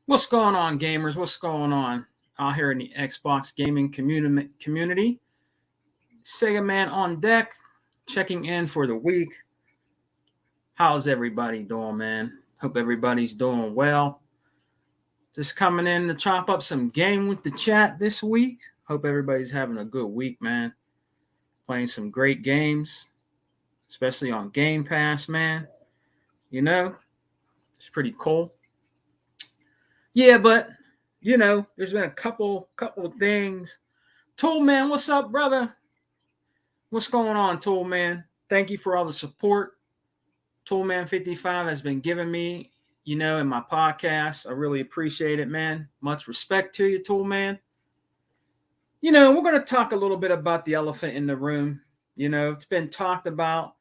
What's going on, gamers? What's going on out here in the Xbox gaming community? Segaman on deck, checking in for the week. How's everybody doing, man? Hope everybody's doing well. Just coming in to chop up some game with the chat this week. Hope everybody's having a good week, man. Playing some great games, especially on Game Pass, man. You know, it's pretty cool. Yeah, but there's been a couple of things. Tool Man, what's up, brother? What's going on, Tool Man? Thank you for all the support Toolman 55 has been giving me, in my podcast. I really appreciate it, man. Much respect to you, Toolman. We're going to talk a little bit about the elephant in the room. It's been talked about.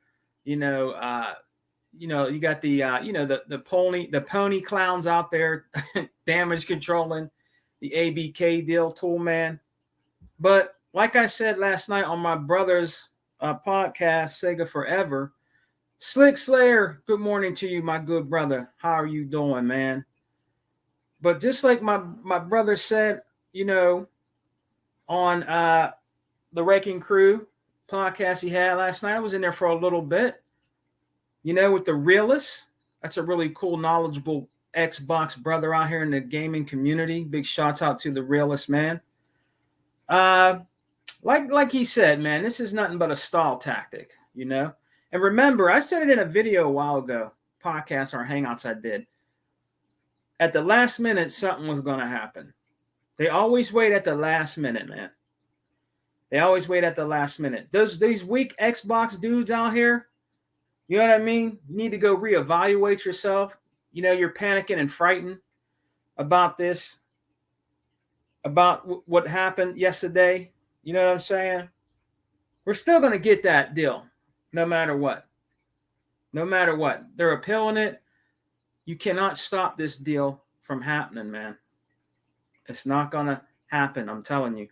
You got the pony clowns out there damage controlling the ABK deal, Toolman. But like I said last night on my brother's podcast, Sega Forever, Slick Slayer, good morning to you, my good brother. How are you doing, man? But just like my brother said, on the Wrecking Crew podcast he had last night, I was in there for a little bit, with the Realist. That's a really cool, knowledgeable Xbox brother out here in the gaming community. Big shouts out to the Realist, man. Like he said, man, this is nothing but a stall tactic, And remember, I said it in a video a while ago, podcast or Hangouts I did. At the last minute, something was going to happen. They always wait at the last minute, man. They always wait at the last minute. These weak Xbox dudes out here, you know what I mean? You need to go reevaluate yourself. You're panicking and frightened about this, about what happened yesterday. You know what I'm saying? We're still going to get that deal. No matter what. No matter what. They're appealing it. You cannot stop this deal from happening, man. It's not going to happen, I'm telling you.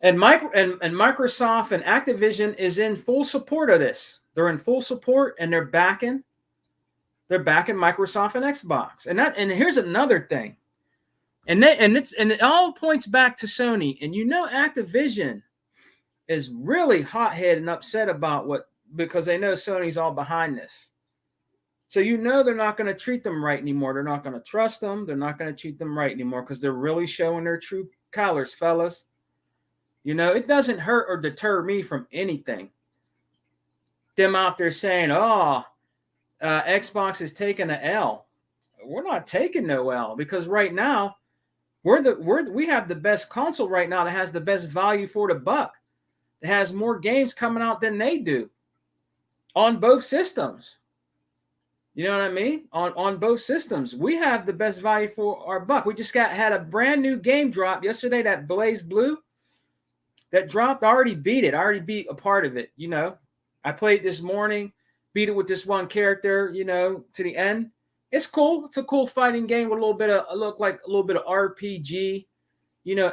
And Microsoft and Activision is in full support of this. They're in full support and they're backing Microsoft and Xbox. And here's another thing. And it all points back to Sony. And Activision is really hot-headed and upset about because they know Sony's all behind this. So they're not going to treat them right anymore. They're not going to trust them. They're not going to treat them right anymore because they're really showing their true colors, fellas. It doesn't hurt or deter me from anything. Them out there saying, Xbox is taking an L. We're not taking no L because right now we have the best console right now that has the best value for the buck. It has more games coming out than they do on both systems. You know what I mean? On both systems, we have the best value for our buck. We just had a brand new game drop yesterday, that Blaze Blue that dropped. I already beat it. I already beat a part of it. I played this morning, beat it with this one character, to the end. It's cool. It's a cool fighting game with a little bit of RPG,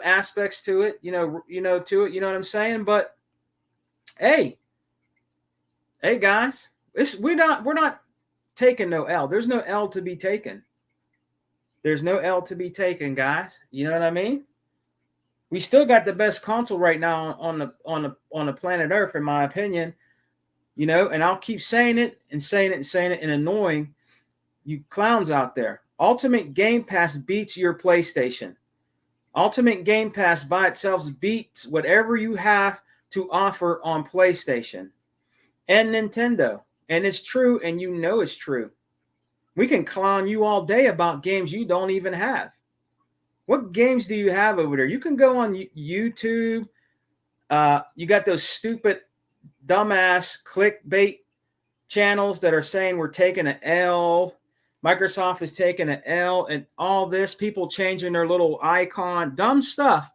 aspects to it, you know what I'm saying? But hey guys, we're not taking no L. There's no L to be taken. There's no L to be taken, guys. You know what I mean? We still got the best console right now on the planet Earth, in my opinion. And I'll keep saying it and annoying you clowns out there. Ultimate Game Pass beats your PlayStation. Ultimate Game Pass by itself beats whatever you have to offer on PlayStation and Nintendo. And it's true, and it's true. We can clown you all day about games you don't even have. What games do you have over there? You can go on YouTube. You got those stupid, dumbass clickbait channels that are saying we're taking an L. Microsoft is taking an L and all this. People changing their little icon. Dumb stuff.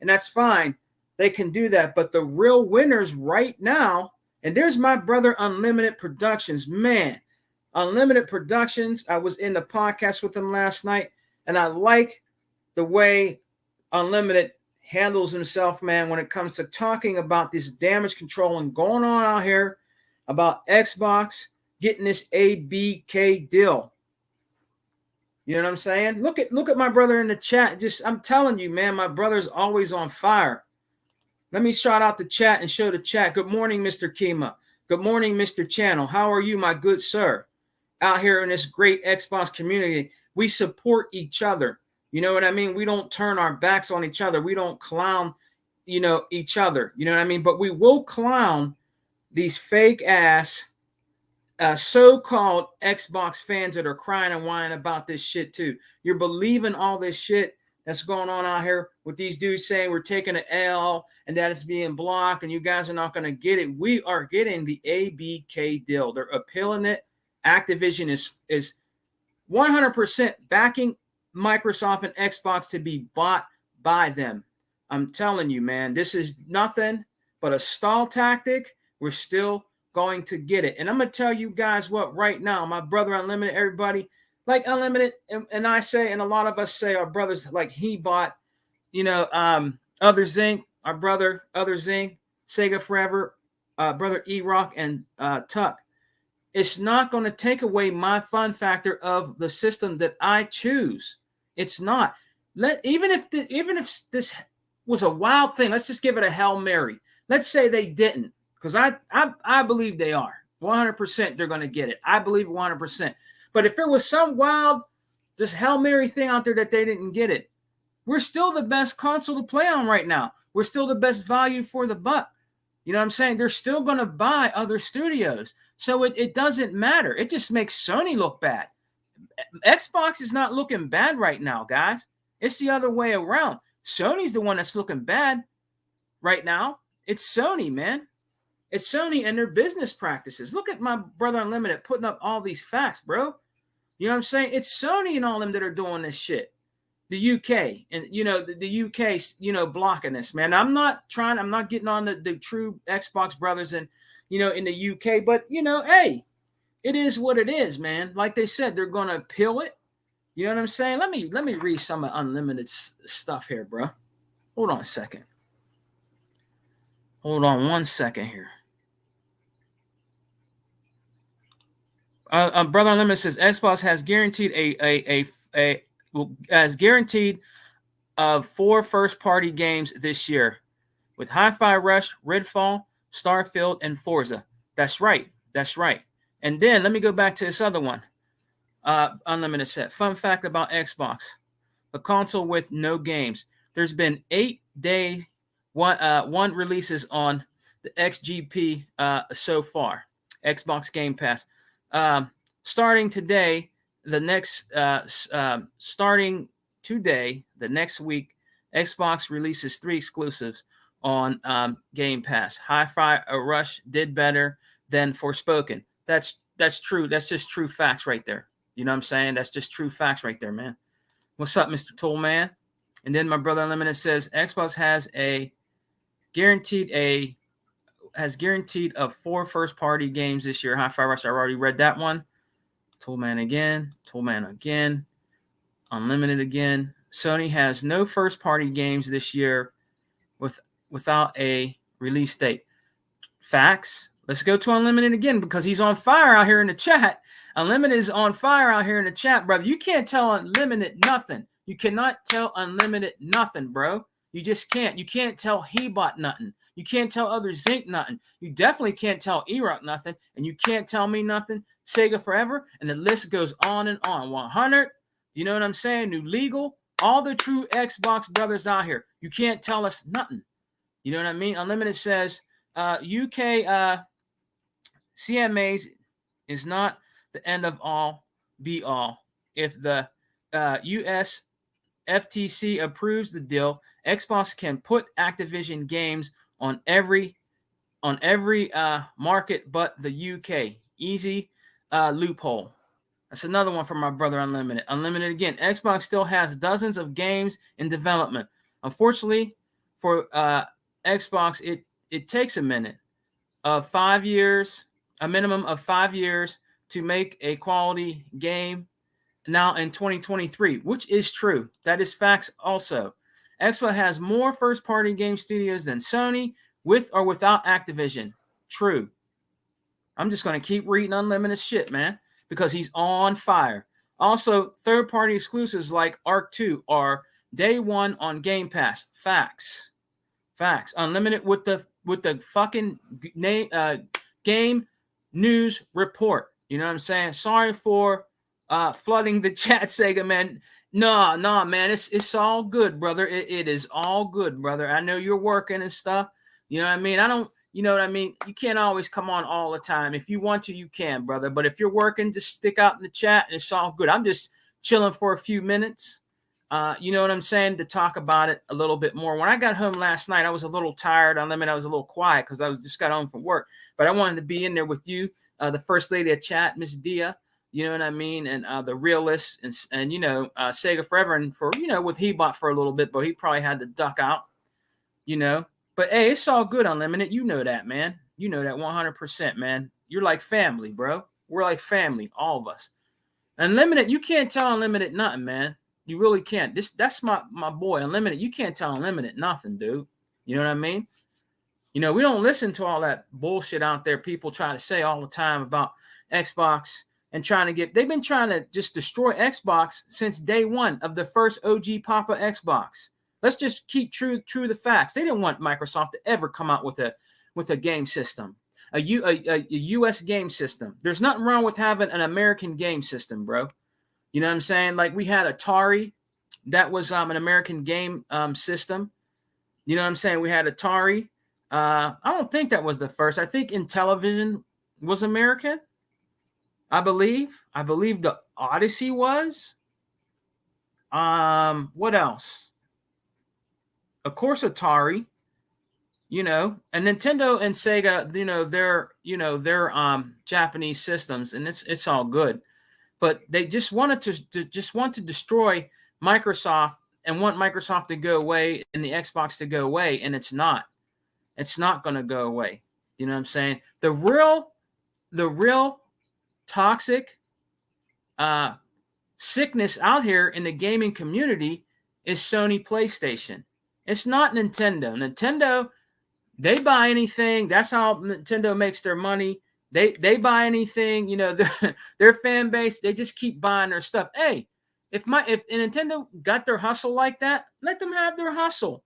And that's fine. They can do that. But the real winners right now, and there's my brother Unlimited Productions. Man, Unlimited Productions, I was in the podcast with him last night, and I like the way Unlimited handles himself, man, when it comes to talking about this damage control and going on out here about Xbox getting this ABK deal. You know what I'm saying? Look at my brother in the chat. I'm telling you, man, my brother's always on fire. Let me shout out the chat and show the chat. Good morning, Mr. Kima. Good morning, Mr. Channel. How are you, my good sir? Out here in this great Xbox community, we support each other. You know what I mean? We don't turn our backs on each other. We don't clown, each other. You know what I mean? But we will clown these fake ass so-called Xbox fans that are crying and whining about this shit too. You're believing all this shit that's going on out here with these dudes saying we're taking an L and that it's being blocked and you guys are not going to get it. We are getting the ABK deal. They're appealing it. Activision is 100% backing Microsoft and Xbox to be bought by them. I'm telling you, man, this is nothing but a stall tactic. We're still going to get it. And I'm going to tell you guys what right now, my brother Unlimited, everybody, like Unlimited, and I say, and a lot of us say our brothers, like he bought, Other Zinc, our brother, Other Zinc, Sega Forever, brother E-Rock, and Tuck. It's not going to take away my fun factor of the system that I choose. It's not. Even if this was a wild thing, let's just give it a Hail Mary. Let's say they didn't, because I believe they are. 100% they're going to get it. I believe 100%. But if there was some wild, just Hail Mary thing out there that they didn't get it, we're still the best console to play on right now. We're still the best value for the buck. You know what I'm saying? They're still going to buy other studios. So it doesn't matter. It just makes Sony look bad. Xbox is not looking bad right now, guys. It's the other way around. Sony's the one that's looking bad right now. It's Sony, man. It's Sony and their business practices. Look at my brother Unlimited putting up all these facts, bro. You know what I'm saying? It's Sony and all them that are doing this shit. The UK and the UK, blocking this, man. I'm not getting on the true Xbox brothers and in the UK, but hey, it is what it is, man. Like they said, they're gonna appeal it. You know what I'm saying? Let me read some of Unlimited stuff here, bro. Hold on a second. Hold on 1 second here. Brother Unlimited says Xbox has guaranteed has guaranteed 4 first-party games this year, with Hi-Fi Rush, Redfall, Starfield, and Forza. That's right. And then let me go back to this other one. Unlimited said, fun fact about Xbox, a console with no games. There's been 8-day one releases on the XGP so far. Xbox Game Pass. Starting today, the next week, Xbox releases 3 exclusives on Game Pass. Hi-Fi Rush did better than Forspoken. That's true. That's just true facts right there. You know what I'm saying? That's just true facts right there, man. What's up, Mr. Toolman? And then my brother Unlimited says Xbox has guaranteed of 4 first-party games this year. Hi-Fi Rush, I already read that one. Toolman again. Unlimited again. Sony has no first-party games this year without a release date. Facts. Let's go to Unlimited again because he's on fire out here in the chat. Unlimited is on fire out here in the chat, brother. You can't tell Unlimited nothing. You cannot tell Unlimited nothing, bro. You just can't. You can't tell Hebot nothing. You can't tell Other Zinc nothing. You definitely can't tell E-Rock nothing. And you can't tell me nothing. Sega Forever. And the list goes on and on. 100. You know what I'm saying? New Legal. All the true Xbox brothers out here. You can't tell us nothing. You know what I mean? Unlimited says UK CMAs is not the end of all be all. If the US FTC approves the deal, Xbox can put Activision games on every market but the UK. Easy loophole. That's another one from my brother Unlimited. Unlimited again. Xbox still has dozens of games in development. Unfortunately, for Xbox, it takes a minimum of 5 years to make a quality game now in 2023, which is true. That is facts also. Xbox has more first-party game studios than Sony, with or without Activision. True. I'm just going to keep reading Unlimited shit, man, because he's on fire. Also, third-party exclusives like Arc 2 are day one on Game Pass. Facts. Facts. Unlimited with the fucking game news report. You know what I'm saying? Sorry for flooding the chat, Sega man. No, man. It's all good, brother. It is all good, brother. I know you're working and stuff. You know what I mean? I don't. You know what I mean? You can't always come on all the time. If you want to, you can, brother. But if you're working, just stick out in the chat and it's all good. I'm just chilling for a few minutes. You know what I'm saying? To talk about it a little bit more. When I got home last night, I was a little tired. I was a little quiet because I just got home from work. But I wanted to be in there with you, the first lady of chat, Miss Dia. You know what I mean? And the realist and Sega Forever and for with Hebot for a little bit, but he probably had to duck out. But hey, it's all good, Unlimited. You know that, man. You know that 100%, man. You're like family, bro. We're like family, all of us. Unlimited, you can't tell Unlimited nothing, man. You really can't. That's my boy, Unlimited. You can't tell Unlimited nothing, dude. You know what I mean? We don't listen to all that bullshit out there people try to say all the time about Xbox and they've been trying to just destroy Xbox since day one of the first OG Papa Xbox. Let's just keep true to the facts. They didn't want Microsoft to ever come out with a game system, a U.S. game system. There's nothing wrong with having an American game system, bro. You know what I'm saying? Like we had Atari, that was an American game system. You know what I'm saying? We had Atari. I don't think that was the first. I think Intellivision was American. I believe the Odyssey was. What else? Of course, Atari. And Nintendo and Sega, they're Japanese systems, and it's all good. But they just wanted to destroy Microsoft and want Microsoft to go away and the Xbox to go away, and it's not. It's not going to go away. You know what I'm saying? The real toxic sickness out here in the gaming community is Sony PlayStation. It's not Nintendo. Nintendo, they buy anything. That's how Nintendo makes their money. They buy anything. Their fan base, they just keep buying their stuff. Hey, if Nintendo got their hustle like that, let them have their hustle.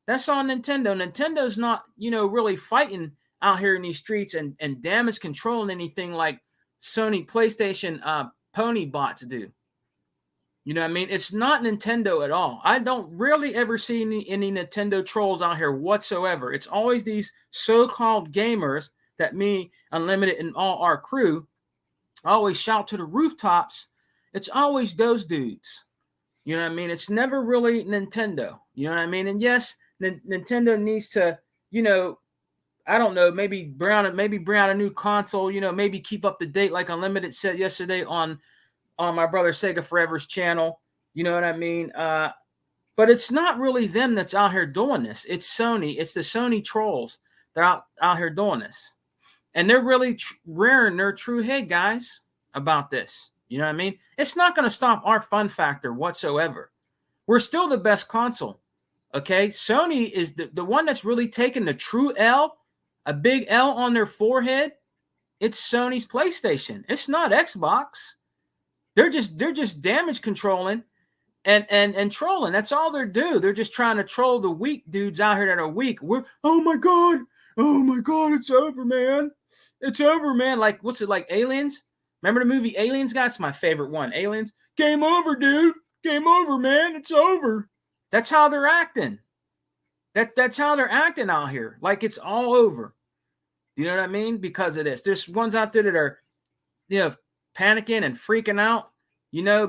That's on Nintendo. Nintendo's not, really fighting out here in these streets and damage controlling anything like Sony PlayStation pony bots do. You know what I mean? It's not Nintendo at all. I don't really ever see any Nintendo trolls out here whatsoever. It's always these so-called gamers that me, Unlimited, and all our crew always shout to the rooftops. It's always those dudes. You know what I mean? It's never really Nintendo. You know what I mean? And yes, Nintendo needs to, I don't know, maybe bring out a new console, maybe keep up to date like Unlimited said yesterday on my brother Sega Forever's channel. You know what I mean? But it's not really them that's out here doing this. It's Sony. It's the Sony trolls that are out here doing this. And they're really rearing their true head, guys, about this. You know what I mean? It's not going to stop our fun factor whatsoever. We're still the best console. Okay? Sony is the one that's really taken the true L, a big L on their forehead. It's Sony's PlayStation. It's not Xbox. They're just damage controlling and trolling. That's all they're do. They're just trying to troll the weak dudes out here that are weak. Oh my god, it's over, man. It's over, man. Like, what's it like? Aliens? Remember the movie Aliens? That's my favorite one. Aliens. Game over, dude. Game over, man. It's over. That's how they're acting. That's how they're acting out here. Like it's all over. You know what I mean? Because of this. There's ones out there that are, panicking and freaking out,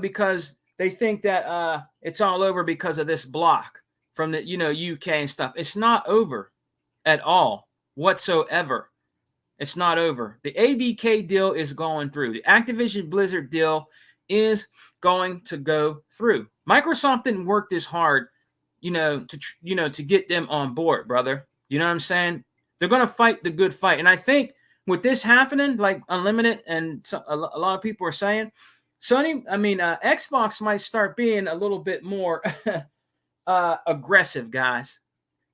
because they think that it's all over because of this block from the, UK and stuff. It's not over at all whatsoever. It's not over. The ABK deal is going through. The Activision Blizzard deal is going to go through. Microsoft didn't work this hard, to get them on board, brother. You know what I'm saying? They're going to fight the good fight. And I think with this happening, like Unlimited and a lot of people are saying, Xbox might start being a little bit more aggressive, guys,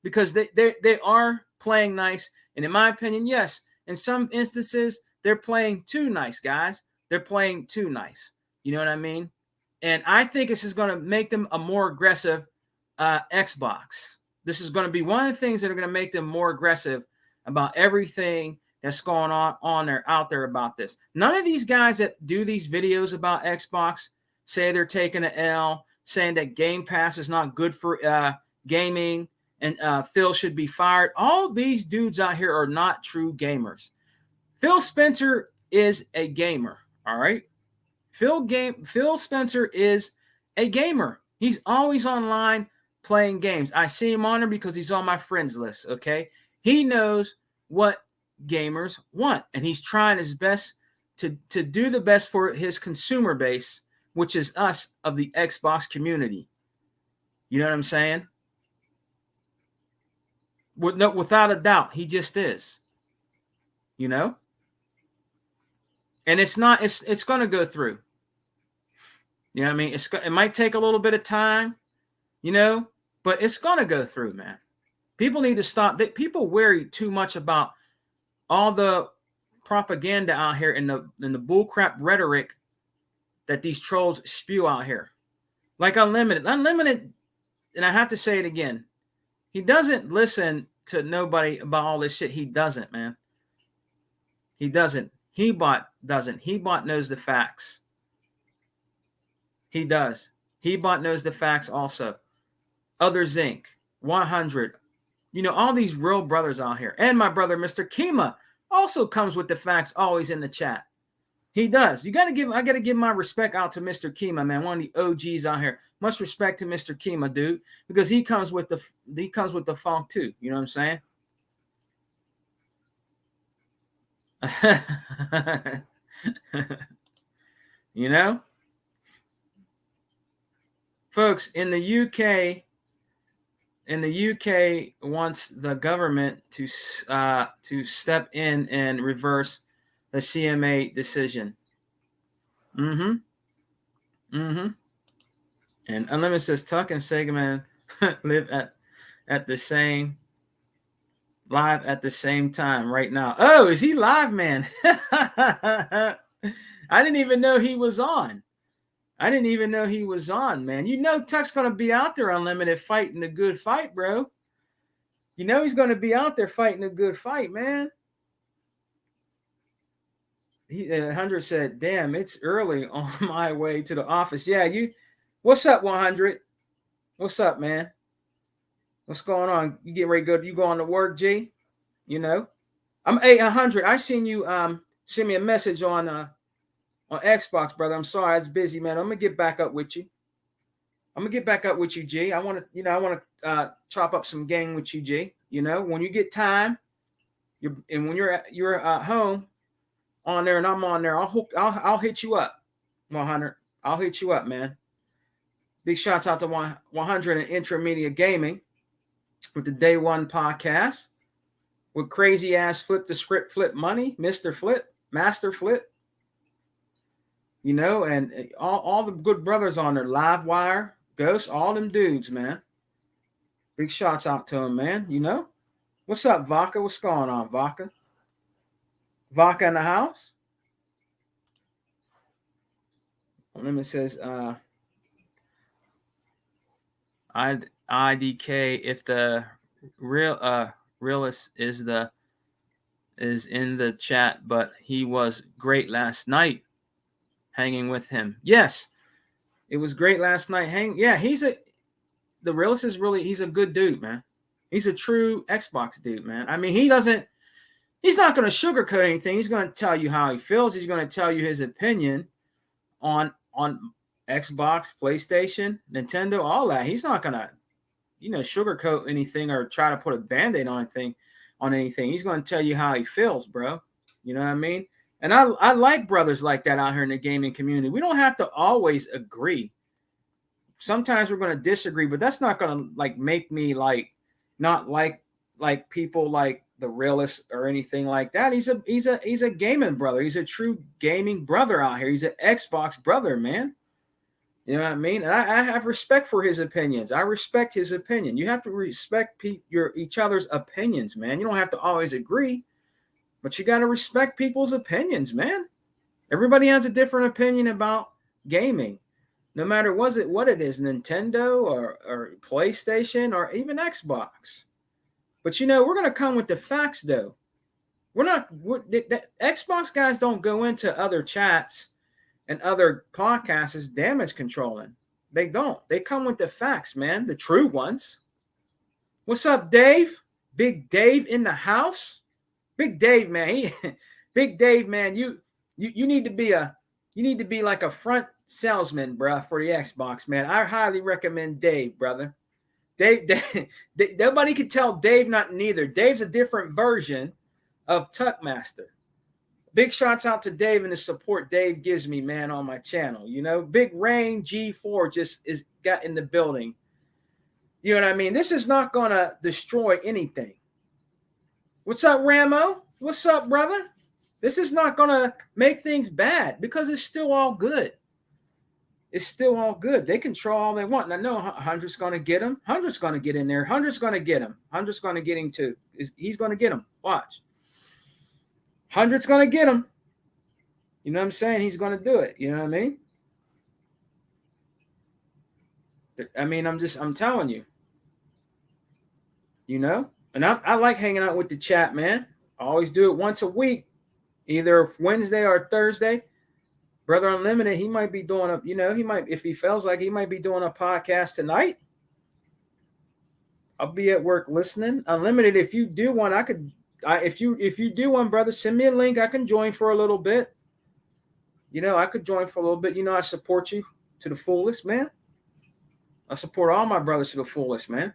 because they are playing nice. And in my opinion, yes, in some instances, they're playing too nice, guys. They're playing too nice. You know what I mean? And I think this is going to make them a more aggressive Xbox. This is going to be one of the things that are going to make them more aggressive about everything that's going on there out there about this. None of these guys that do these videos about Xbox say they're taking an L, saying that Game Pass is not good for gaming and Phil should be fired. All these dudes out here are not true gamers. Phil Spencer is a gamer, all right? Phil Spencer is a gamer. He's always online playing games. I see him on there because he's on my friends list, okay? He knows what gamers want, and he's trying his best to do the best for his consumer base, which is us of the Xbox community. You know what I'm saying? Without a doubt, he just is. You know? And it's going to go through. You know what I mean? It might take a little bit of time, you know, but it's going to go through, man. People need to stop. People worry too much about all the propaganda out here and the bullcrap rhetoric that these trolls spew out here. Like Unlimited, and I have to say it again. He doesn't listen to nobody about all this shit. He doesn't, man. He doesn't. He-Bot doesn't. He-Bot knows the facts. He does. He-Bot knows the facts also. Other Zinc, 100. You know, all these real brothers out here. And my brother, Mr. Kima, also comes with the facts always in the chat. He does. I got to give my respect out to Mr. Kima, man. One of the OGs out here. Much respect to Mr. Kima, dude, because he comes with the funk too. You know what I'm saying? You know, folks, in the UK wants the government to step in and reverse the CMA decision. And Unlimited says Tuck and Segaman live at the same live at the same time right now. Oh, is he live, man? I didn't even know he was on. Man. You know Tuck's going to be out there Unlimited fighting a good fight, bro. You know he's going to be out there fighting a good fight, man. 100 said, damn, it's early on my way to the office. Yeah, what's up, 100? What's up, man? What's going on? You get ready to go? You going to work, G? You know, I'm 100. I seen you send me a message on Xbox, brother. I'm sorry, I was busy, man. I'm gonna get back up with you. G. I want to chop up some game with you, G. You know, when you get time, when you're at home on there and I'm on there, I'll hit you up, 100. I'll hit you up, man. Big shouts out to 100 and Intramedia Gaming with the Day One podcast with crazy ass Flip the Script Flip Money, Mr. Flip, Master Flip. You know, and all the good brothers on there, Livewire, Ghost, all them dudes, man. Big shouts out to them, man. You know, what's up, Vodka? What's going on, Vodka? Vodka in the house. Limit says, IDK. If the realist is in the chat, but he was great last night. Hanging with him. Yes, it was great last night. The realist is he's a good dude, man. He's a true Xbox dude, man. I mean, he's not going to sugarcoat anything. He's going to tell you how he feels. He's going to tell you his opinion on Xbox, PlayStation, Nintendo, all that. He's not going to, sugarcoat anything or try to put a Band-Aid on anything. He's going to tell you how he feels, bro. You know what I mean? And I like brothers like that out here in the gaming community. We don't have to always agree. Sometimes we're going to disagree, but that's not going to make me not like people like the realist or anything like that. He's a gaming brother. He's a true gaming brother out here. He's an Xbox brother, man. You know what I mean? And I have respect for his opinions. I respect his opinion. You have to respect each other's opinions, man. You don't have to always agree. But you got to respect people's opinions, man. Everybody has a different opinion about gaming. No matter what it is, Nintendo or PlayStation or even Xbox. But we're gonna come with the facts though. The Xbox guys don't go into other chats and other podcasts as damage controlling. They don't. They come with the facts, man, the true ones. What's up, Dave? Big Dave in the house. Big Dave, man. Big Dave, man. You need to be like a front salesman, bruh, for the Xbox, man. I highly recommend Dave, brother. Dave, nobody can tell Dave not neither. Dave's a different version of Tuckmaster. Big shouts out to Dave and the support Dave gives me, man, on my channel. Big Rain G4 just got in the building. You know what I mean? This is not going to destroy anything. What's up, Ramo? What's up, brother? This is not going to make things bad because it's still all good. It's still all good. They control all they want. And I know 100's going to get him. 100's going to get in there. 100's going to get him. 100's going to get him too. He's going to get him. Watch. 100's going to get him. You know what I'm saying? He's going to do it. You know what I mean? I'm telling you. And I like hanging out with the chat, man. I always do it once a week, either Wednesday or Thursday. Brother Unlimited, he might be doing if he feels like he might be doing a podcast tonight. I'll be at work listening. Unlimited, if you do one, if you do one, brother, send me a link. I can join for a little bit. I could join for a little bit. I support you to the fullest, man. I support all my brothers to the fullest, man.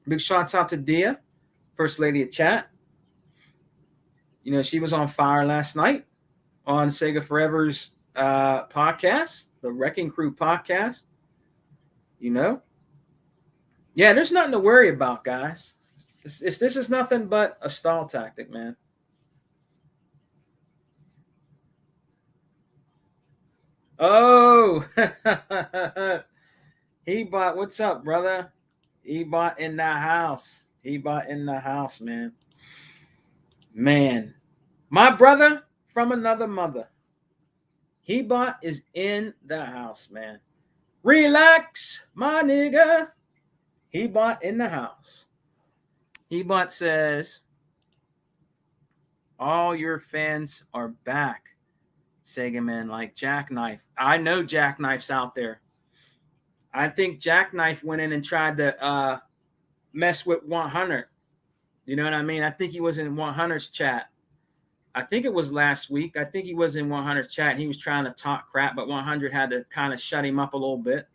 Big shouts out to Dia, First Lady of Chat. She was on fire last night on Sega Forever's podcast, the Wrecking Crew podcast. Yeah, there's nothing to worry about, guys. This is nothing but a stall tactic, man. Oh, He-Bot, what's up, brother? He-Bot in the house. He-Bot in the house, man. Man, my brother from another mother. He-Bot is in the house, man. Relax, my nigga. He-Bot in the house. He-Bot says, all your fans are back, Segaman, like Jackknife. I know Jackknife's out there. I think Jackknife went in and tried to mess with 100. You know what I mean? I think he was in 100's chat. I think it was last week. I think he was in 100's chat. He was trying to talk crap, but 100 had to kind of shut him up a little bit.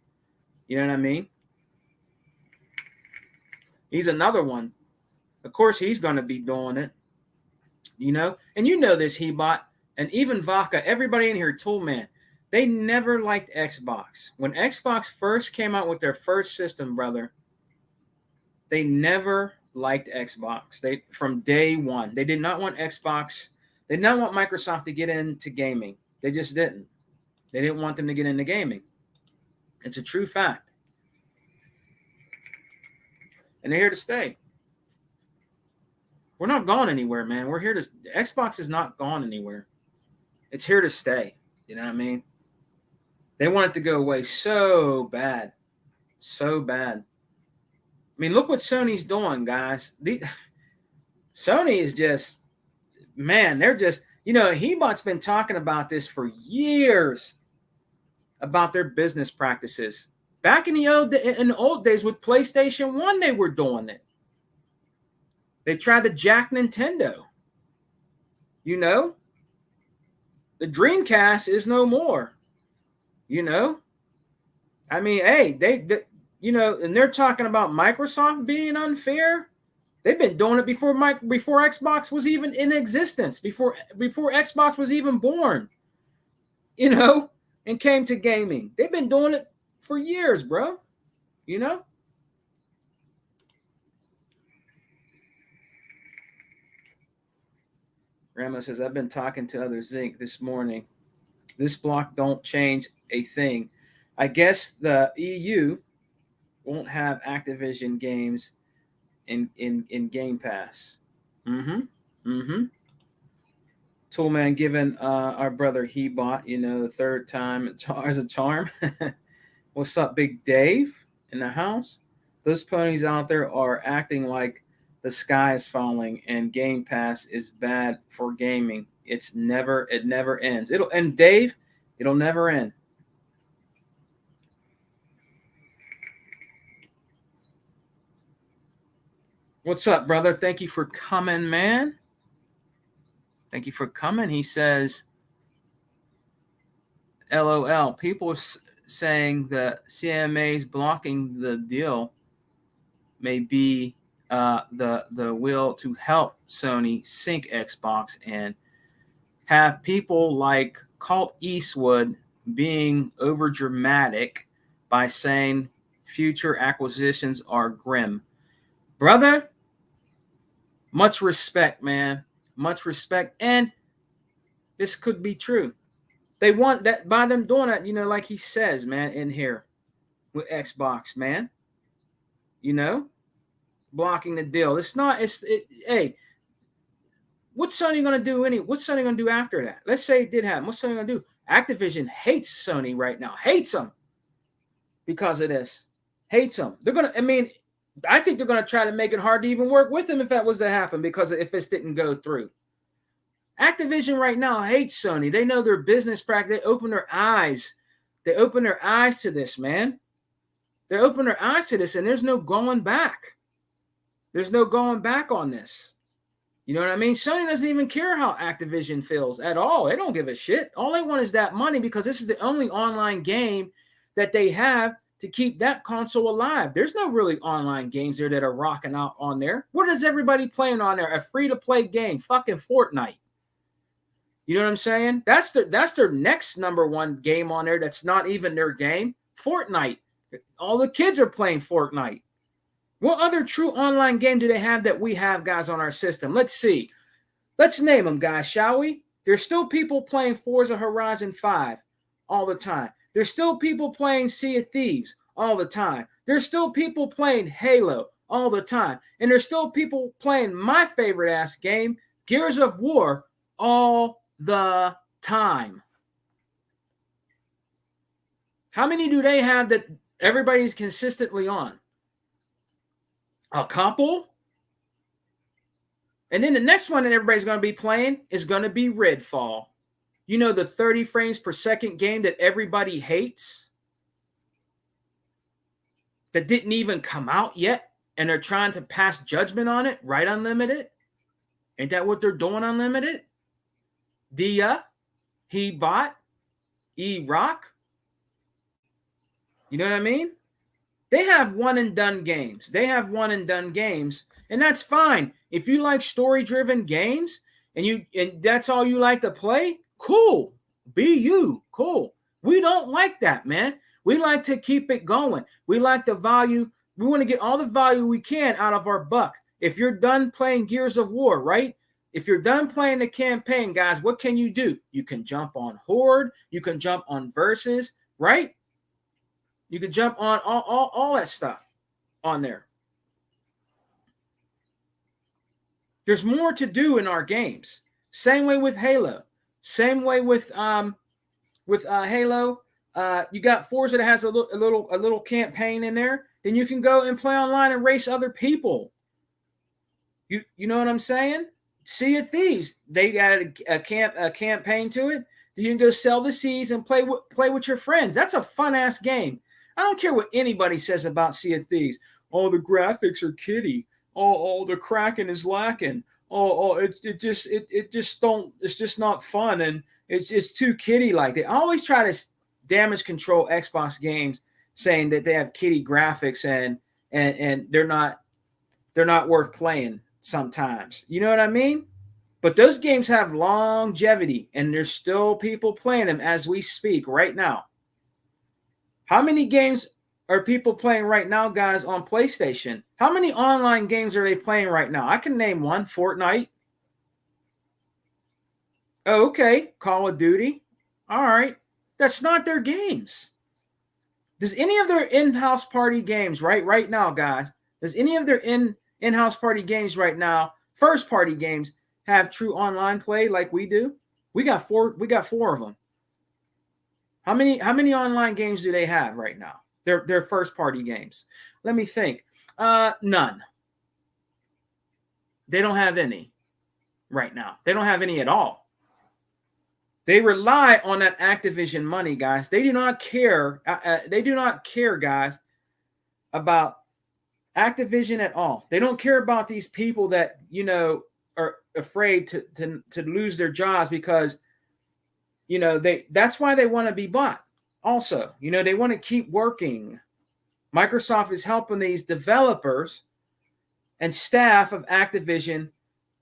You know what I mean? He's another one. Of course, he's going to be doing it. And this, He-Bot, and even Vodka, everybody in here, Toolman, they never liked Xbox. When Xbox first came out with their first system, brother, they never liked Xbox. From day one, they did not want Xbox. They did not want Microsoft to get into gaming. They just didn't. They didn't want them to get into gaming. It's a true fact. And they're here to stay. We're not gone anywhere, man. We're here to. Xbox is not gone anywhere. It's here to stay. You know what I mean? They want it to go away so bad. So bad. I mean, look what Sony's doing, guys. Sony is just, man, they're just, He-Bot's been talking about this for years, about their business practices. Back in the old days with PlayStation 1, they were doing it. They tried to jack Nintendo. The Dreamcast is no more. I mean, hey, and they're talking about Microsoft being unfair. They've been doing it before Xbox was even in existence, before Xbox was even born, and came to gaming. They've been doing it for years, bro. Rama says, I've been talking to other Zinc this morning. This block don't change a thing. I guess the EU won't have Activision games in Game Pass. Toolman giving our brother Hebot, the third time as a charm. What's up, Big Dave in the house? Those ponies out there are acting like the sky is falling and Game Pass is bad for gaming. It never ends. It'll end, Dave. It'll never end. What's up, brother? Thank you for coming, man. Thank you for coming. He says, LOL. People saying the CMA's blocking the deal may be the will to help Sony sink Xbox and have people like Colt Eastwood being over dramatic by saying future acquisitions are grim. Brother, much respect, man. Much respect. And this could be true. They want that by them doing that, like he says, man, in here with Xbox, man. Blocking the deal. Hey, what's Sony gonna do what's Sony gonna do after that? Let's say it did happen. What's Sony gonna do? Activision hates Sony right now. Hates them because of this. Hates them. I think they're gonna try to make it hard to even work with them if that was to happen, because if this didn't go through. Activision right now hates Sony. They know their business practice. They open their eyes. They open their eyes to this, man. They open their eyes to this, and there's no going back. There's no going back on this. You know what I mean? Sony doesn't even care how Activision feels at all. They don't give a shit. All they want is that money, because this is the only online game that they have to keep that console alive. There's no really online games there that are rocking out on there. What is everybody playing on there? A free-to-play game. Fucking Fortnite. You know what I'm saying? That's their next number one game on there that's not even their game. Fortnite. All the kids are playing Fortnite. What other true online game do they have that we have, guys, on our system? Let's see. Let's name them, guys, shall we? There's still people playing Forza Horizon 5 all the time. There's still people playing Sea of Thieves all the time. There's still people playing Halo all the time. And there's still people playing my favorite ass game, Gears of War, all the time. How many do they have that everybody's consistently on? A couple? And then the next one that everybody's going to be playing is going to be Redfall. The 30 frames per second game that everybody hates? That didn't even come out yet, and they're trying to pass judgment on it, right, Unlimited? Ain't that what they're doing, Unlimited? Dia, Hebot, E-Rock. You know what I mean? They have one and done games. And that's fine. If you like story-driven games and that's all you like to play, cool. Be you. Cool. We don't like that, man. We like to keep it going. We like the value. We want to get all the value we can out of our buck. If you're done playing Gears of War, right? If you're done playing the campaign, guys, what can you do? You can jump on Horde. You can jump on Versus, right? You can jump on all that stuff on there. There's more to do in our games. Same way with Halo. Same way with Halo. You got Forza that has a little campaign in there. Then you can go and play online and race other people. You know what I'm saying? Sea of Thieves, they got a campaign to it. You can go sell the seas and play with your friends. That's a fun ass game. I don't care what anybody says about Sea of Thieves. Oh, the graphics are kiddie. Oh, the Kraken is lacking. It's just not fun, and it's too kiddie like. They always try to damage control Xbox games, saying that they have kiddie graphics and they're not worth playing sometimes. You know what I mean? But those games have longevity, and there's still people playing them as we speak right now. How many games are people playing right now, guys, on PlayStation? How many online games are they playing right now? I can name one. Fortnite. Oh, okay. Call of Duty. All right. That's not their games. Does any of their in-house party games right now, guys, does any of their in-house party games right now, first-party games, have true online play like we do? We got four of them. How many online games do they have right now? They're first party games. Let me think. None. They don't have any right now. They don't have any at all. They rely on that Activision money, guys. They do not care. They do not care, guys, about Activision at all. They don't care about these people that, you know, are afraid to lose their jobs because, you know, that's why they want to be bought. Also, you know, they want to keep working. Microsoft is helping these developers and staff of Activision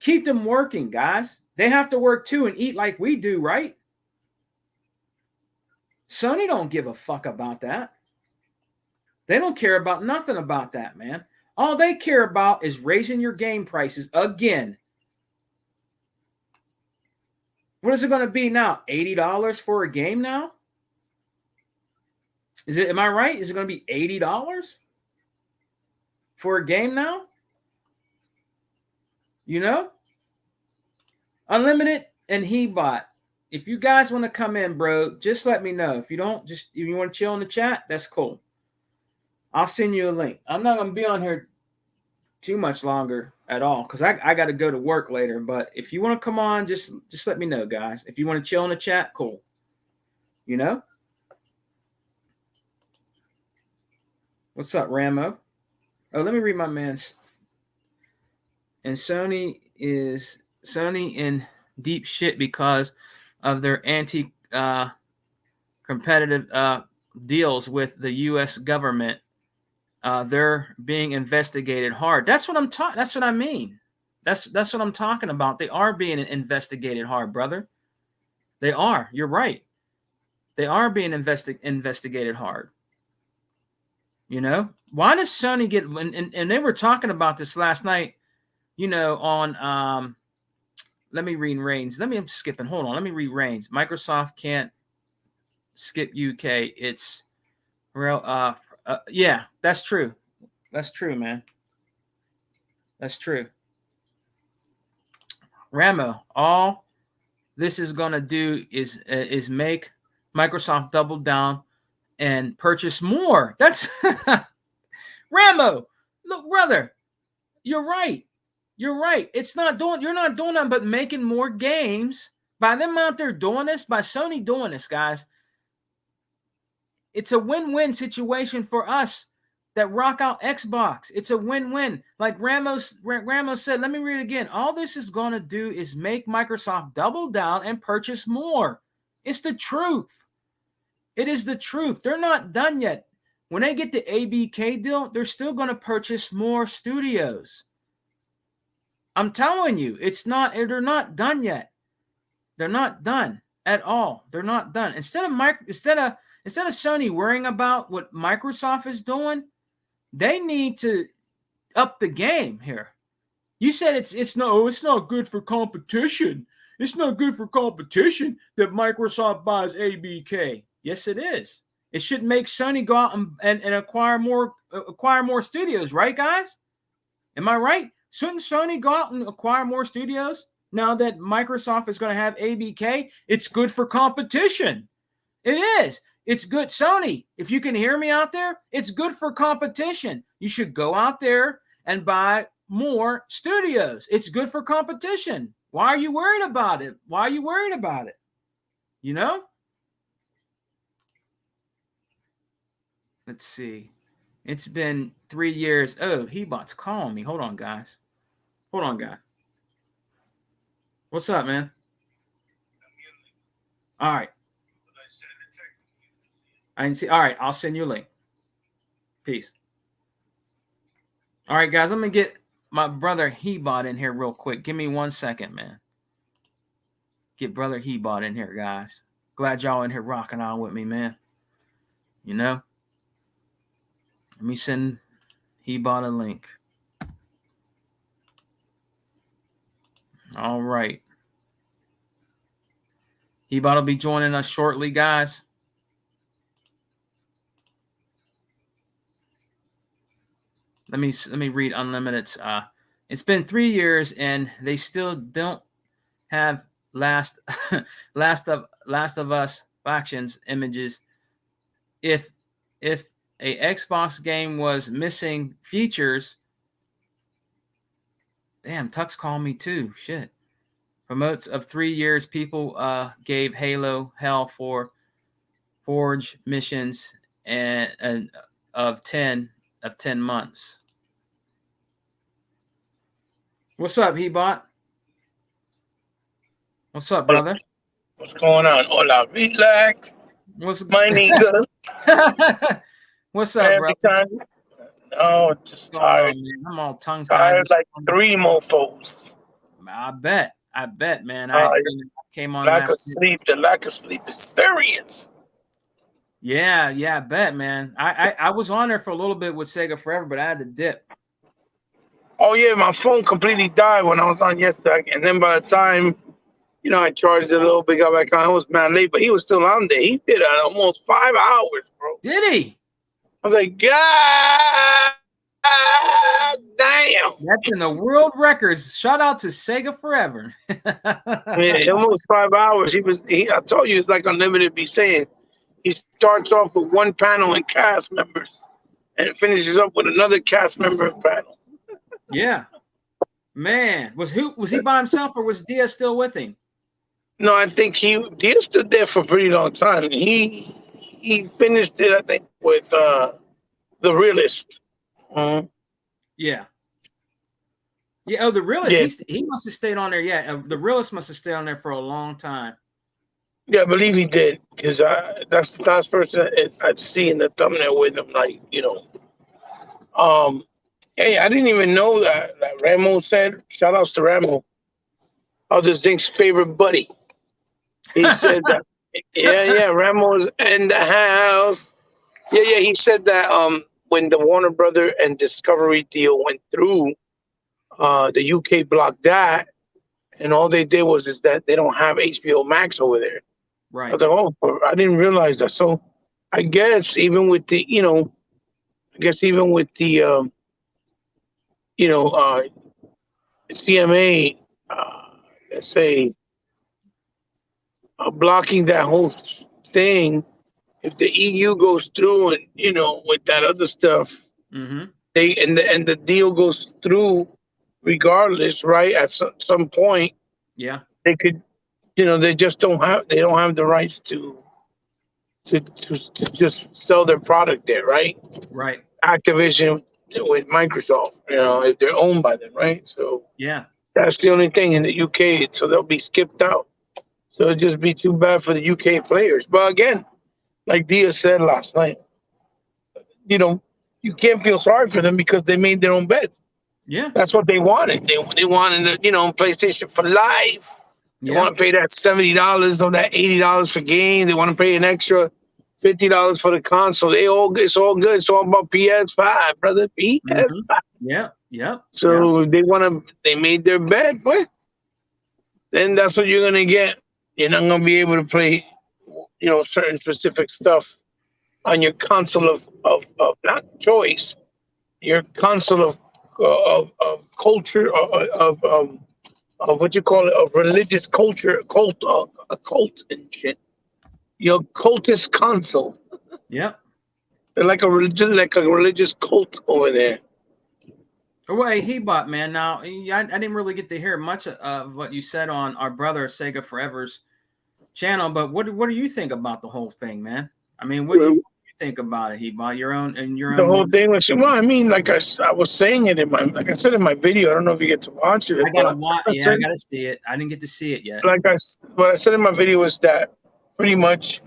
keep them working, guys. They have to work too and eat like we do, right? Sony don't give a fuck about that. They don't care about nothing about that, man. All they care about is raising your game prices again. What is it going to be now? $80 for a game now? Am I right? Is it going to be $80 for a game now? You know? Unlimited and HeBot. If you guys want to come in, bro, just let me know. If you don't, if you want to chill in the chat, that's cool. I'll send you a link. I'm not going to be on here too much longer at all because I got to go to work later. But if you want to come on, just let me know, guys. If you want to chill in the chat, cool. You know? What's up, Ramo? Oh, let me read my man's. And Sony in deep shit because of their anti-competitive deals with the U.S. government. They're being investigated hard. That's what I'm talking. That's what I mean. That's what I'm talking about. They are being investigated hard, brother. They are. You're right. They are being investigated hard. You know, why does Sony get? And they were talking about this last night. You know, on let me read Reigns. I'm skipping. Hold on. Let me read Reigns. Microsoft can't skip UK. It's real. Yeah, that's true. That's true, man. That's true. Ramo, all this is gonna do is make Microsoft double down and purchase more. That's Ramo. Look, brother, you're right. You're right. You're not doing that, but making more games by them out there doing this, by Sony doing this, guys. It's a win-win situation for us that rock out Xbox. It's a win-win. Like Ramos said, let me read it again. All this is going to do is make Microsoft double down and purchase more. It's the truth. It is the truth. They're not done yet. When they get the ABK deal, they're still going to purchase more studios. I'm telling you, they're not done yet. They're not done at all. They're not done. Instead of Sony worrying about what Microsoft is doing, they need to up the game here. You said it's not good for competition. It's not good for competition that Microsoft buys ABK. Yes, it is. It should make Sony go out and acquire more studios, right, guys? Am I right? Shouldn't Sony go out and acquire more studios now that Microsoft is going to have ABK? It's good for competition. It is. It's good. Sony, if you can hear me out there, it's good for competition. You should go out there and buy more studios. It's good for competition. Why are you worried about it? Why are you worried about it? You know? Let's see. It's been 3 years. Oh, HeBot's calling me. Hold on, guys. What's up, man? All right. I didn't see. All right, I'll send you a link. Peace. All right, guys, I'm going to get my brother HeBot in here real quick. Give me 1 second, man. Get brother HeBot in here, guys. Glad y'all in here rocking on with me, man. You know? Let me send HeBot a link. All right. HeBot will be joining us shortly, guys. Let me read Unlimited's. It's been 3 years and they still don't have Last of Us factions images. If a Xbox game was missing features, damn, Tux called me too. Shit. Promotes of 3 years, people gave Halo hell for Forge missions and of 10 months. What's up, Hebot? What's up, brother? What's going on? Hola, relax, What's my nigga. What's up, Every brother? time, no, just What's going tired. on, man? I'm all tongue tied. Tired like three mofos. I bet, man. Uh, Came on Lack of last night. sleep. The lack of sleep is serious. Yeah, I bet, man. I was on there for a little bit with Sega Forever, but I had to dip. Oh yeah, my phone completely died when I was on yesterday, and then by the time I charged it a little bit, got back on. I was mad late, but he was still on there. He did almost 5 hours, bro. Did he? I was like, God damn. That's in the world records. Shout out to Sega Forever. Yeah, almost 5 hours. I told you it's like Unlimited be saying. He starts off with one panel and cast members, and it finishes up with another cast member and panel. Yeah, man. Was he by himself or was Dia still with him? No, I think he stood there for a pretty long time. He finished it, I think, with the realist. Mm-hmm. Yeah. Yeah. Oh, the realist. Yeah, He must have stayed on there. Yeah, the realist must have stayed on there for a long time. yeah, I believe he did because that's the last person I'd see in the thumbnail with him. Like, hey, I didn't even know that Ramo said. Shout outs to Ramo, other Zink's favorite buddy. He said that. Yeah, Ramo's in the house. Yeah. He said that when the Warner Brother and Discovery deal went through, the UK blocked that, and all they did was is that they don't have HBO Max over there. I Right. was like, oh, I didn't realize that. So I guess even with the, you know, uh, CMA, let's say, blocking that whole thing, if the EU goes through and with that other stuff, Mm-hmm. the deal goes through regardless, right? At some point, Yeah. they could, they don't have the rights to just sell their product there, right? Right. Activision with Microsoft, if they're owned by them, right? So Yeah. that's the only thing in the UK. So they'll be skipped out. So it'd just be too bad for the UK players. But again, like Dia said last night, you know, you can't feel sorry for them because they made their own bed. Yeah. That's what they wanted. They wanted, PlayStation for life. They Yeah. want to pay that $70 or that $80 for game. They want to pay an extra $50 for the console. It's all good. It's all about PS5, brother. Mm-hmm. PS5. Yeah. Yep. Yeah. So they made their bed, but then that's what you're gonna get. You're not gonna be able to play, certain specific stuff on your console of not choice, your console of culture of what you call it, of religious culture, a cult and shit. Your cultist console. Yep. They're like a religious cult over there. Oh, hey, Hebot, man. Now, I didn't really get to hear much of what you said on our brother Sega Forever's channel, but what do you think about the whole thing, man? I mean, what do you think about it, Hebot? Your The own whole words. thing was well. I mean, I was saying it like I said in my video. I don't know if you get to watch it, I gotta but watch. I Yeah, I said gotta see it. I didn't get to see it yet. what I said in my video was that pretty much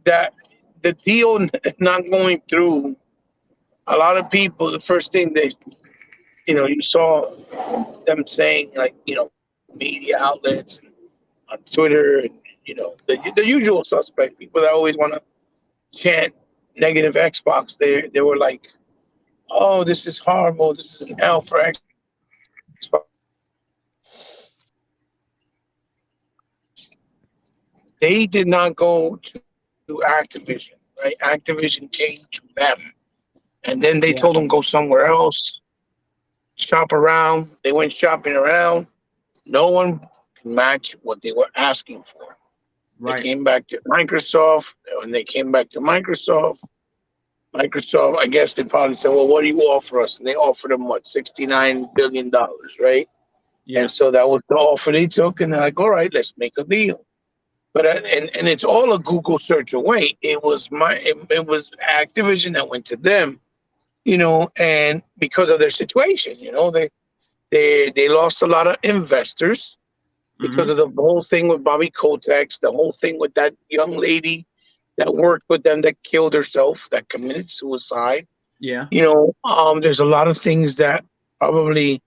that the deal not going through. A lot of people, the first thing you saw them saying, like, media outlets on Twitter, and the usual suspect people that always want to chant negative Xbox. They were like, oh, this is horrible. This is an L for Xbox. They did not go to Activision, right? Activision came to them, and then they Yeah. told them go somewhere else, shop around. They went shopping around. No one can match what they were asking for. They Right. came back to Microsoft. When they came back to Microsoft, I guess they probably said, "Well, what do you offer us?" And they offered them what, $69 billion, right? And Yeah. so that was the offer they took, and they're like, "All right, let's make a deal." But and it's all a Google search away. It was Activision that went to them, and because of their situation, they lost a lot of investors because Mm-hmm. of the whole thing with Bobby Kotick, the whole thing with that young lady that worked with them that killed herself, that committed suicide. Yeah. There's a lot of things that probably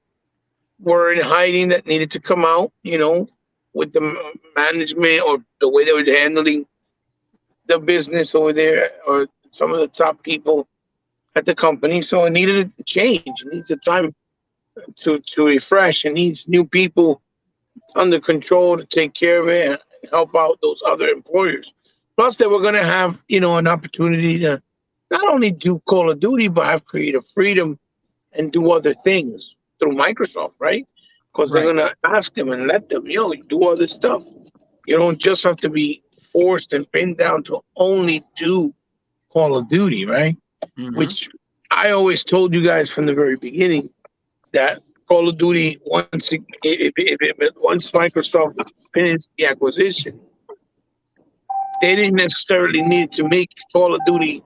were in hiding that needed to come out, with the management or the way they were handling the business over there or some of the top people at the company. So it needed a change. It needs a time to refresh. It needs new people under control to take care of it and help out those other employers. Plus, they were going to have, an opportunity to not only do Call of Duty, but have creative freedom and do other things through Microsoft, right? Because they're Right. going to ask them and let them, do other stuff. You don't just have to be forced and pinned down to only do Call of Duty, right? Mm-hmm. Which I always told you guys from the very beginning that Call of Duty, once Microsoft finished the acquisition, they didn't necessarily need to make Call of Duty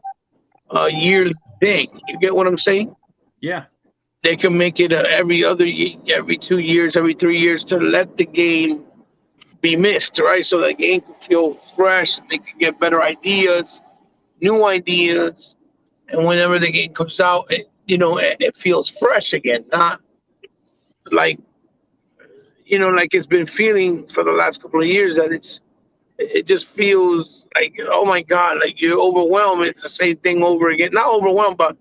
a yearly thing. You get what I'm saying? Yeah. They can make it every 2 years, every 3 years to let the game be missed, right? So the game can feel fresh. They can get better ideas, new ideas, and whenever the game comes out, it feels fresh again, not like like it's been feeling for the last couple of years that it just feels like, oh my god, like you're overwhelmed. It's the same thing over again. Not overwhelmed, but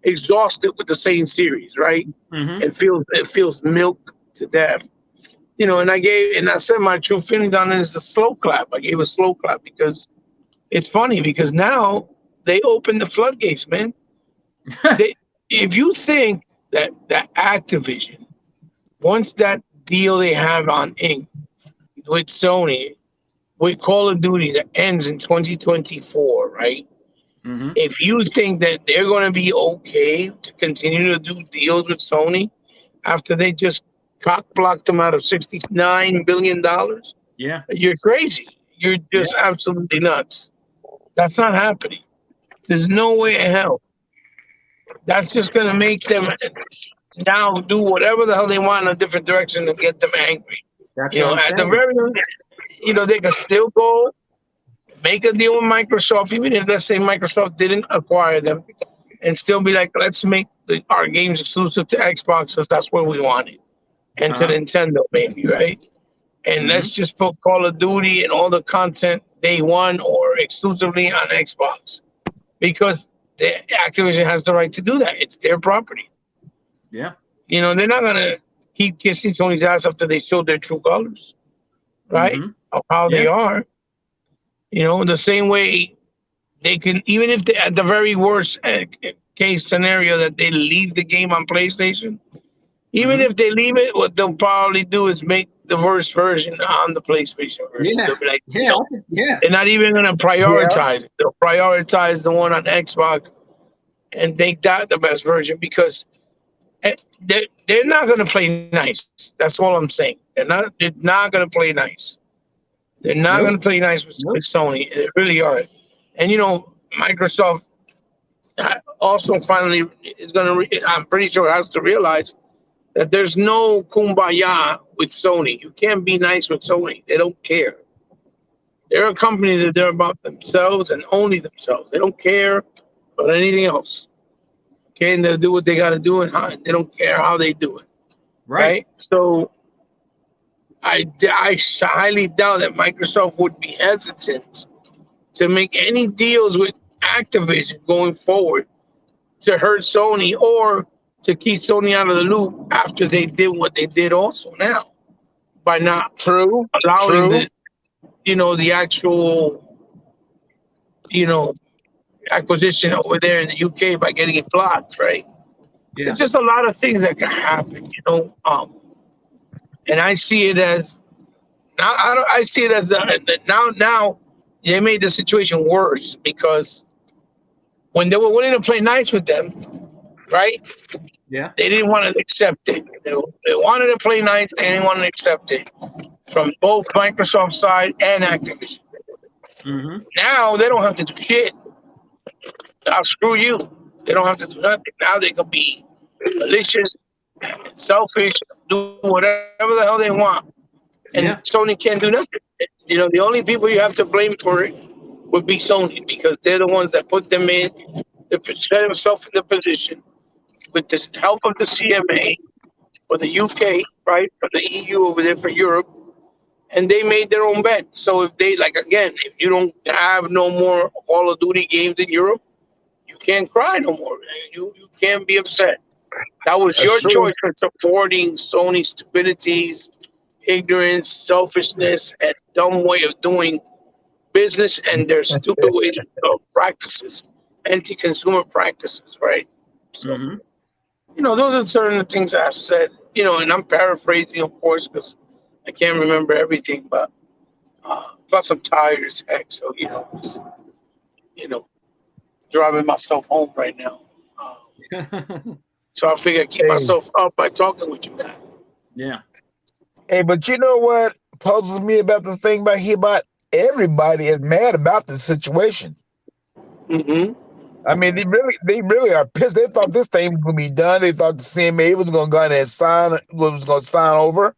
exhausted with the same series, right? Mm-hmm. It feels milk to death. And I said my true feelings on it is a slow clap. I gave a slow clap because it's funny because now they open the floodgates, man. They, if you think that Activision, once that deal they have on Ink with Sony, with Call of Duty that ends in 2024, right? Mm-hmm. If you think that they're going to be okay to continue to do deals with Sony after they just cock blocked them out of $69 billion, Yeah. you're crazy. You're Yeah. just absolutely nuts. That's not happening. There's no way in hell. That's just going to make them now do whatever the hell they want in a different direction to get them angry. That's what I'm At the saying. very they can still go make a deal with Microsoft, even if let's say Microsoft didn't acquire them, and still be like, let's make our games exclusive to Xbox because that's where we want it, and to Uh-huh. Nintendo maybe, right? And Mm-hmm. let's just put Call of Duty and all the content day one or exclusively on Xbox because Activision has the right to do that. It's their property. Yeah. They're not gonna keep kissing Sony's ass after they show their true colors, right? Mm-hmm. Of how Yeah. they are. The same way they can, even if they, at the very worst case scenario that they leave the game on PlayStation, even Mm-hmm. if they leave it, what they'll probably do is make the worst version on the PlayStation version. Yeah. They'll be like, Yeah. Yeah. they're not even going to Yeah. prioritize it. They'll prioritize the one on Xbox and make that the best version because they're not going to play nice. That's all I'm saying. They're not going to play nice. They're not going to Nope. play nice with Nope. Sony. They really are. And Microsoft also finally is going to. I'm pretty sure has to realize that there's no kumbaya with Sony. You can't be nice with Sony. They don't care. They're a company that they're about themselves and only themselves. They don't care about anything else. Okay, and they'll do what they got to do, and they don't care how they do it. Right. Right. So I highly doubt that Microsoft would be hesitant to make any deals with Activision going forward to hurt Sony or to keep Sony out of the loop after they did what they did also now by not True, allowing true. the actual you know acquisition over there in the UK by getting it blocked, right? Yeah. There's just a lot of things that can happen, and I see it as Now I see it as now they made the situation worse because when they were willing to play nice with them, right? Yeah. They didn't want to accept it. They wanted to play nice. They didn't want to accept it from both Microsoft side and Activision. Mm-hmm. Now they don't have to do shit. I'll screw you. They don't have to do nothing. Now they can be malicious, selfish, do whatever the hell they want. And Yeah. Sony can't do nothing. The only people you have to blame for it would be Sony because they're the ones that put them in, they set themselves in the position with the help of the CMA for the UK, right, for the EU over there for Europe, and they made their own bet. So if they like again, if you don't have no more Call of Duty games in Europe, you can't cry no more. You can't be upset. That was That's your true. choice for supporting Sony's stupidities, ignorance, selfishness, and dumb way of doing business and their stupid ways of practices, anti-consumer practices, right? So, Mm-hmm. those are certain things I said, and I'm paraphrasing, of course, because I can't remember everything, but plus I'm tired as heck, so, just, you know, driving myself home right now. Uh, so I figure I keep Hey, myself up by talking with you guys. Yeah. hey, but you know what puzzles me about this thing about here? About everybody is mad about the situation. Hmm. I mean, they really are pissed. They thought this thing was gonna be done. They thought the CMA was gonna go in and sign over.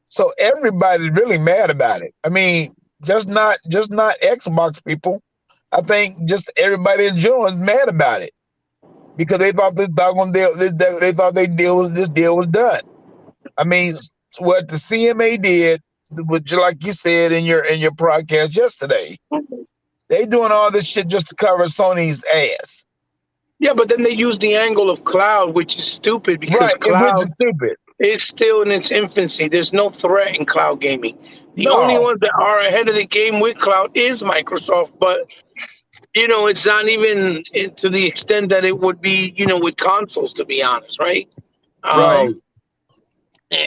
So everybody's really mad about it. I mean, just not Xbox people. I think just everybody in general is mad about it because they thought this doggone deal, they thought this deal was done. I mean, what the CMA did, which like you said in your broadcast yesterday, they doing all this shit just to cover Sony's ass. Yeah, but then they use the angle of cloud, which is stupid because Right, which cloud is stupid. is still in its infancy. There's no threat in cloud gaming. The only No, ones that are ahead of the game with cloud is Microsoft, but it's not even to the extent that it would be, with consoles, to be honest, right? right, Um,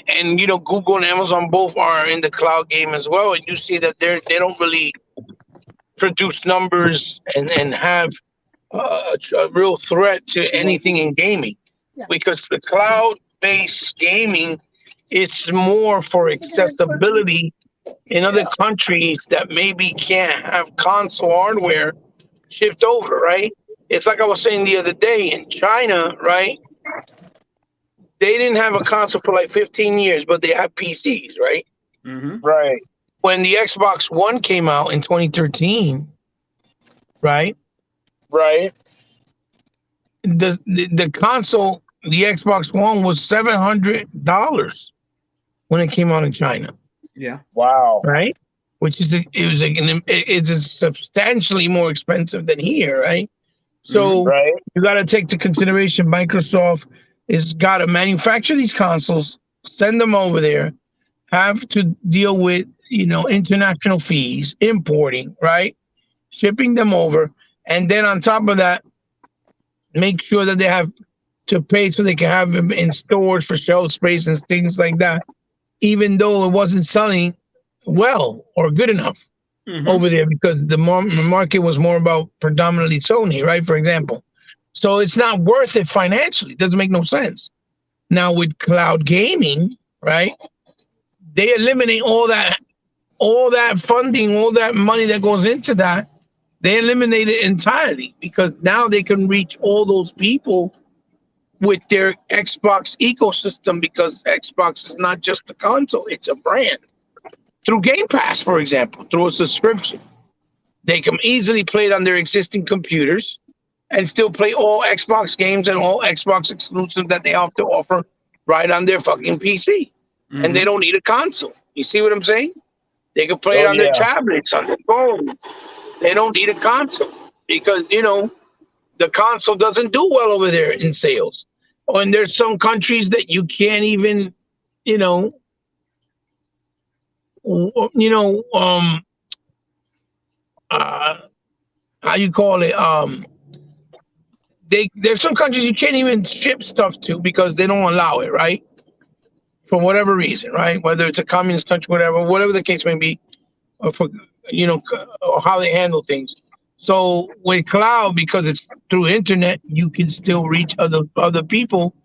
and Google and Amazon both are in the cloud game as well, and you see that they don't really produce numbers and have a real threat to anything in gaming because the cloud based gaming it's more for accessibility in other countries that maybe can't have console hardware shipped over, right? It's like I was saying the other day in China, right? They didn't have a console for like 15 years, but they have PCs, right? Mm-hmm. right, When the Xbox One came out in 2013, right? right. The console, the Xbox One was $700 when it came out in China, Yeah. Wow. right? Which is it's substantially more expensive than here, right? Mm-hmm. So Right, you got to take to consideration Microsoft is got to manufacture these consoles, send them over there, have to deal with international fees, importing, right, shipping them over, and then on top of that, make sure that they have to pay so they can have them in stores for shelf space and things like that, even though it wasn't selling well or good enough Mm-hmm. over there because the market was more about predominantly Sony, right? For example. So it's not worth it financially. It doesn't make no sense. Now with cloud gaming, right? They eliminate all that funding, all that money that goes into that. They eliminate it entirely because now they can reach all those people with their Xbox ecosystem because Xbox is not just a console, it's a brand. Through Game Pass, for example, through a subscription. They can easily play it on their existing computers and still play all Xbox games and all Xbox exclusives that they have to offer right on their fucking PC. And they Mm-hmm. don't need a console. You see what I'm saying? They can play it oh on their yeah, tablets, on their phones. They don't need a console because, the console doesn't do well over there in sales. Oh, and there's some countries that you can't even, you know, you know, uh, how you call it? There's some countries you can't even ship stuff to because they don't allow it, right? for whatever reason, right? Whether it's a communist country, whatever the case may be, or for or how they handle things. So with cloud, because it's through internet, you can still reach other people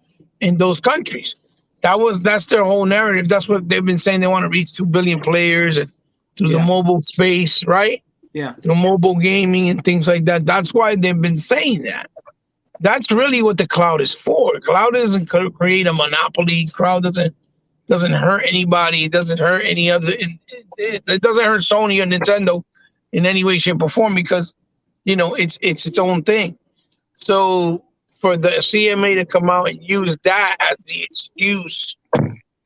in those countries. That's their whole narrative. That's what they've been saying. They want to reach 2 billion players and through the Yeah. mobile space, right? Yeah. Through mobile gaming and things like that. That's why they've been saying that. That's really what the cloud is for. Cloud doesn't create a monopoly. Cloud doesn't hurt anybody. It doesn't hurt any other. It doesn't hurt Sony or Nintendo in any way, shape, or form because it's its own thing. So for the CMA to come out and use that as the excuse,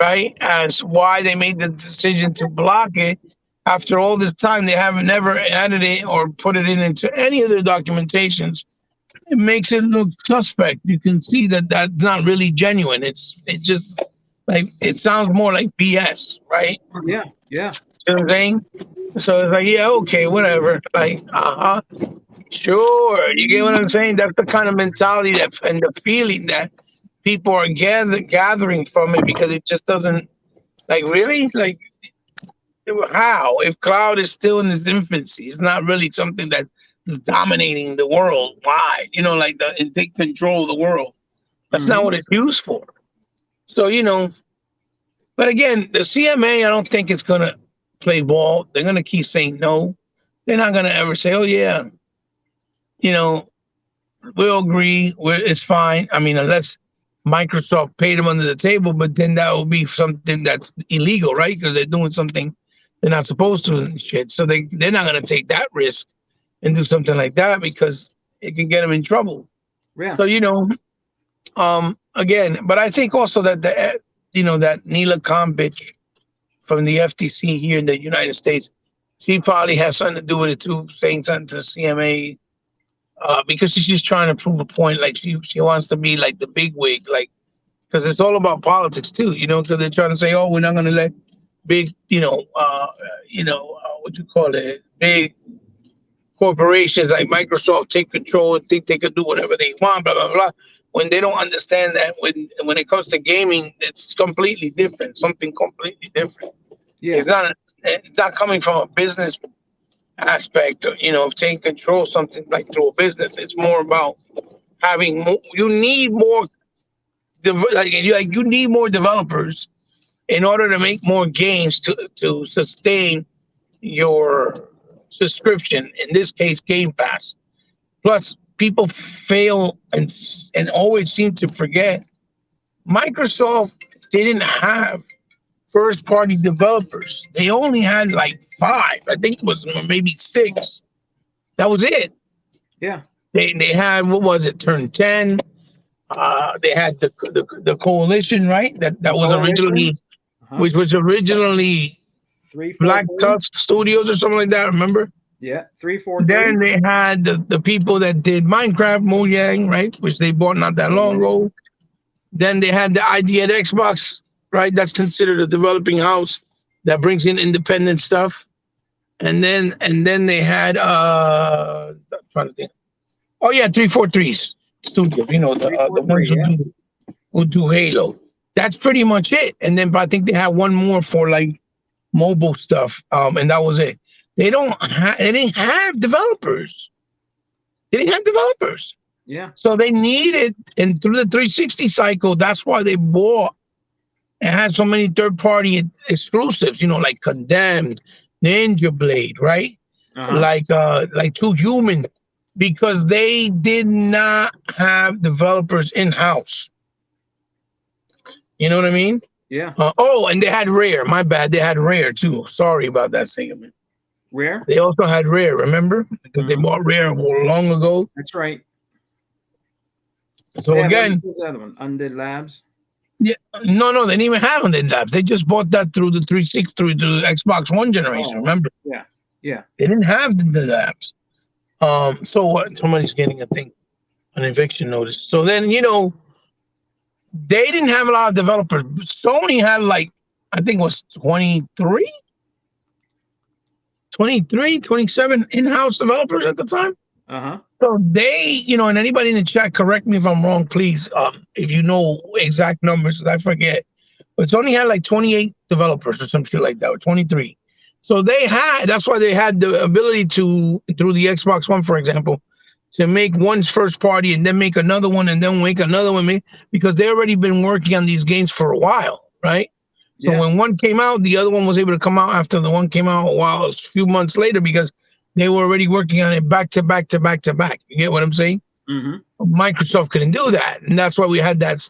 right, as why they made the decision to block it after all this time, they haven't never added it or put it into any of their documentations. It makes it look suspect. You can see that that's not really genuine. It just like it sounds more like BS, right? Yeah. Yeah. You know what I'm saying? So it's like, yeah, okay, whatever. Like, sure. You get what I'm saying? That's the kind of mentality and the feeling that people are gathering from it because it just doesn't like really like how if cloud is still in its infancy, it's not really something that is dominating the world wide. Like and take control of the world. That's not what it's used for. So but again, the CMA, I don't think it's gonna play ball. They're gonna keep saying no. They're not gonna ever say, "Oh yeah, we'll agree. It's fine." I mean, unless Microsoft paid them under the table, but then that will be something that's illegal, right? Because they're doing something they're not supposed to and shit. So they're not gonna take that risk and do something like that because it can get them in trouble. Yeah. So again, but I think also that that Neela Khan bitch from the FTC here in the United States, she probably has something to do with it too, saying something to CMA because she's just trying to prove a point. Like she wants to be like the big wig, like because it's all about politics too, because they're trying to say, oh, we're not going to let big, what you call it, big corporations like Microsoft take control and think they can do whatever they want, blah blah blah. When they don't understand that when it comes to gaming, it's completely different, something completely different. Yeah. It's not coming from a business aspect, of taking control of something like through a business. It's more about having more, you need more you need more developers in order to make more games to sustain your subscription. In this case, Game Pass. Plus, people fail and always seem to forget Microsoft didn't have first party developers. They only had like 5. I think it was maybe 6. That was it. Yeah. They had what was it? Turn 10. They had the coalition, right? That was originally, which was originally 343. Black Tusk Studios or something like that. Remember? Yeah, 343. Then they had the people that did Minecraft, Mojang, right, which they bought not that long ago. Then they had the ID at Xbox, right? That's considered a developing house that brings in independent stuff. And then they had I'm trying to think. Oh yeah, 343's Studios. The ones who do Halo. That's pretty much it. And then I think they had one more for like mobile stuff. And that was it. They didn't have developers. They didn't have developers. Yeah. So they needed, and through the 360 cycle, that's why they bought and had so many third-party exclusives, like Condemned, Ninja Blade, right? Like Too Human, because they did not have developers in-house. You know what I mean? Yeah. And they had Rare. My bad. They had Rare too. Sorry about that, Segaman. Rare? They also had Rare, remember? Because they bought Rare long ago. That's right. So again, what's the other one? Undead Labs? Yeah, no, they didn't even have Undead Labs. They just bought that through the 360, through the Xbox One generation. Remember? Yeah. Yeah. They didn't have the labs. So what? Somebody's getting an eviction notice. So then they didn't have a lot of developers. Sony had I think it was 23, 27 in-house developers at the time. So they, and anybody in the chat, correct me if I'm wrong, please. If you know exact numbers, I forget. but Sony had like 28 developers or some shit like that, or 23. So that's why they had the ability to, through the Xbox One, for example, to make one's first party and then make another one and then make another one, because they already been working on these games for a while, right? So when one came out, the other one was able to come out after the one came out a few months later, because they were already working on it back to back to back to back. You get what I'm saying? Mm-hmm. Microsoft couldn't do that, and that's why we had that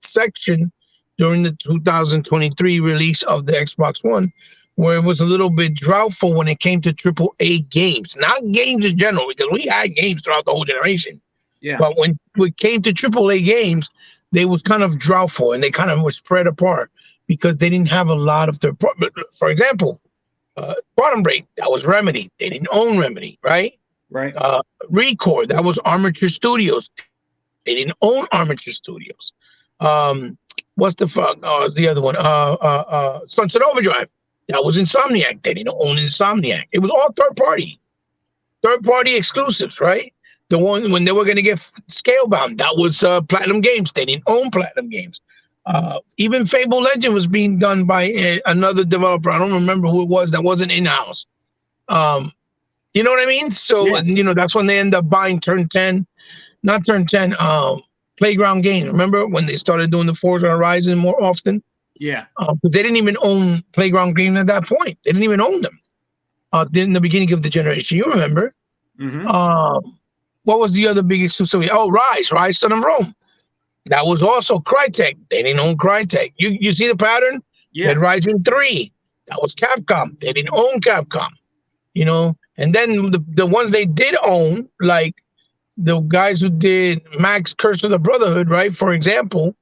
section during the 2023 release of the Xbox One, where it was a little bit doubtful when it came to AAA games, not games in general, because we had games throughout the whole generation. Yeah. But when it came to AAA games, they was kind of doubtful, and they kind of were spread apart because they didn't have a lot of their. For example, Quantum Break, that was Remedy. They didn't own Remedy, right? Right. Record, that was Armature Studios. They didn't own Armature Studios. What's the fuck? Oh, it's the other one. Sunset Overdrive. That was Insomniac. They didn't own Insomniac. It was all third party exclusives, right? The one when they were going to get Scalebound, that was Platinum Games. They didn't own Platinum Games. Even Fable Legend was being done by another developer. I don't remember who it was. That wasn't in-house. You know what I mean? So, that's when they end up buying Playground Games. Remember when they started doing the Forza Horizon more often? Yeah. But they didn't even own Playground Games at that point. They didn't even own them in the beginning of the generation. You remember? Mm-hmm. What was the other big exclusivity? Oh, Rise, Son of Rome. That was also Crytek. They didn't own Crytek. You see the pattern? Yeah. Dead Rising 3. That was Capcom. They didn't own Capcom. And then the ones they did own, like the guys who did Max Curse of the Brotherhood, right? For example,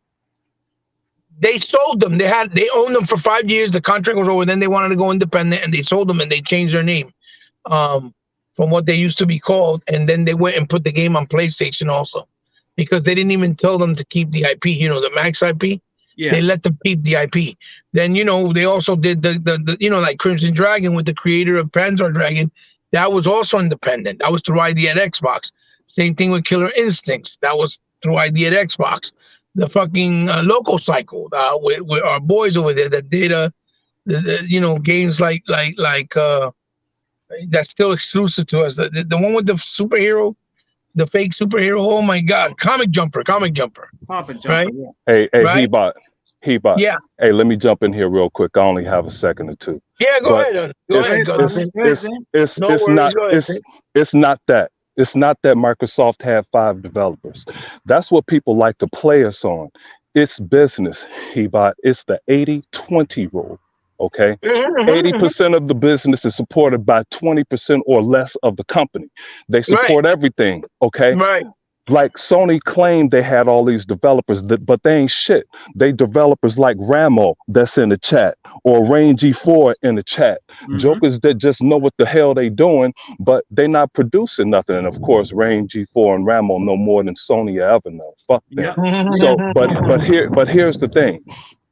they sold them. They owned them for 5 years. The contract was over. Then they wanted to go independent, and they sold them, and they changed their name from what they used to be called. And then they went and put the game on PlayStation also, because they didn't even tell them to keep the IP. The Max IP. Yeah. They let them keep the IP. Then they also did the like Crimson Dragon with the creator of Panzer Dragon. That was also independent. That was through ID at Xbox. Same thing with Killer Instincts. That was through ID at Xbox. The fucking Loco Cycle with our boys over there that did games like that's still exclusive to us. The one with the superhero, the fake superhero. Oh my God, Comic Jumper, Pop and Jumper. Right? Yeah. Hey, Right? Hebot. Yeah. Hey, let me jump in here real quick. I only have a second or two. Yeah, go But ahead. Go ahead. It's not that. It's not that Microsoft had 5 developers. That's what people like to play us on. It's business, Hebot. It's the 80-20 rule. Okay, 80% of the business is supported by 20% or less of the company. They support everything. Okay, Right. Like Sony claimed they had all these developers, but they ain't shit. They developers like Ramo that's in the chat, or Rain G4 in the chat. Mm-hmm. Jokers that just know what the hell they doing, but they not producing nothing. And of course, Rain G4 and Ramo know more than Sony ever know. Fuck them. Yeah. So, but here's the thing: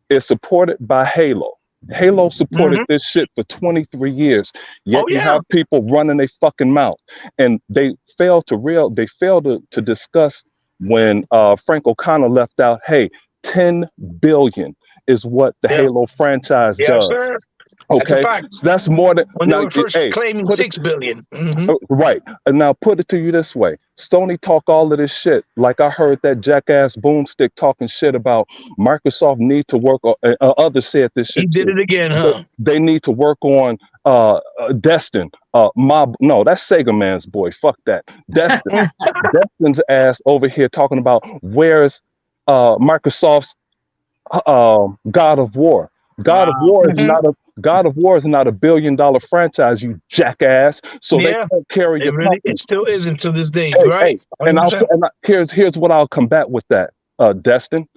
it's supported by Halo. Halo supported this shit for 23 years. Yet you have people running their fucking mouth, and they fail to discuss when Frank O'Connor left out. Hey, 10 billion is what the Halo franchise does. Sir. Okay, that's, that's more than when they were first claiming 6 billion. Right, and now put it to you this way: Sony talk all of this shit. Like I heard that jackass Boomstick talking shit about Microsoft need to work on. Others said this shit. He did it again, huh? They need to work on Destin. No, that's Sega Man's boy. Fuck that. Destin. Destin's ass over here talking about where's Microsoft's God of War. God of War is not a $1 billion franchise, you jackass. So they can't carry your company. It still isn't to this day, Hey, right? Here's what I'll combat with that, Destin.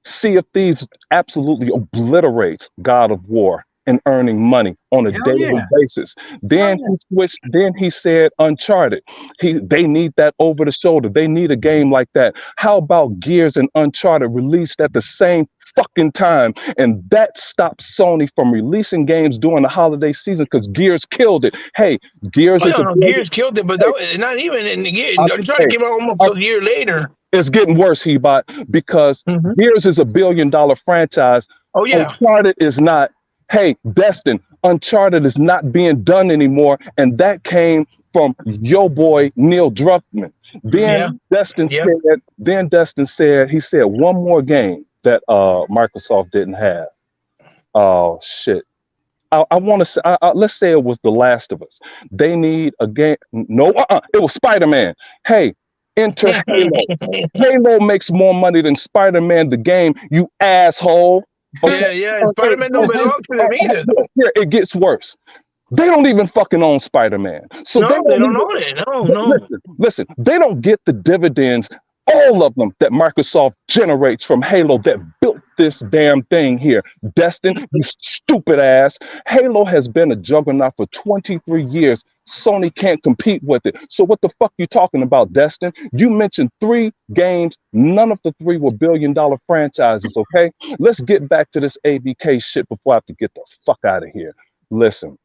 Sea of Thieves absolutely obliterates God of War and earning money on a daily basis. Then he switched. Then he said Uncharted. They need that over the shoulder. They need a game like that. How about Gears and Uncharted released at the same fucking time, and that stops Sony from releasing games during the holiday season because Gears killed it. Hey, Gears Gears killed it, but that was not even in the Gears. Uncharted came out almost a year later. It's getting worse, Hebot, because Gears is $1 billion franchise, Oh yeah. Uncharted is not, hey, Destin, Uncharted is not being done anymore. And that came from your boy Neil Druckmann. Mm-hmm. Yeah. Yeah. Destin said, he said one more game that Microsoft didn't have. Oh shit. I want to say, let's say it was The Last of Us. They need a game. No, it was Spider-Man. Hey, enter Halo. Halo makes more money than Spider-Man the game, you asshole. Okay. Yeah, yeah. Okay. Spider-Man don't belong to them either, though. Here it gets worse. They don't even fucking own Spider-Man. So they No, they don't don't even own it. No, no. listen, they don't get the dividends, all of them that Microsoft generates from Halo that built this damn thing here. Destin, you stupid ass. Halo has been a juggernaut for 23 years. Sony can't compete with it. So what the fuck you talking about, Destin? You mentioned 3 games. None of the 3 were billion-dollar franchises, okay? Let's get back to this ABK shit before I have to get the fuck out of here. Listen,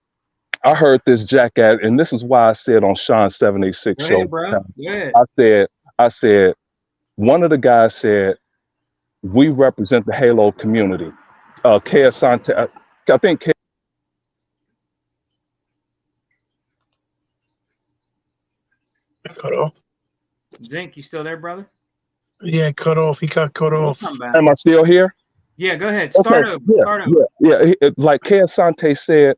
I heard this jackass, and this is why I said on Sean's 786 Go show, ahead, bro. Good. I said, one of the guys said, we represent the Halo community. Asante, I think Cut off. Zinc, you still there, brother? Yeah, cut off. He got cut We'll off. come back. am I still here? Yeah, go ahead. Okay, Start over. yeah, Start over. Like Kay Asante said,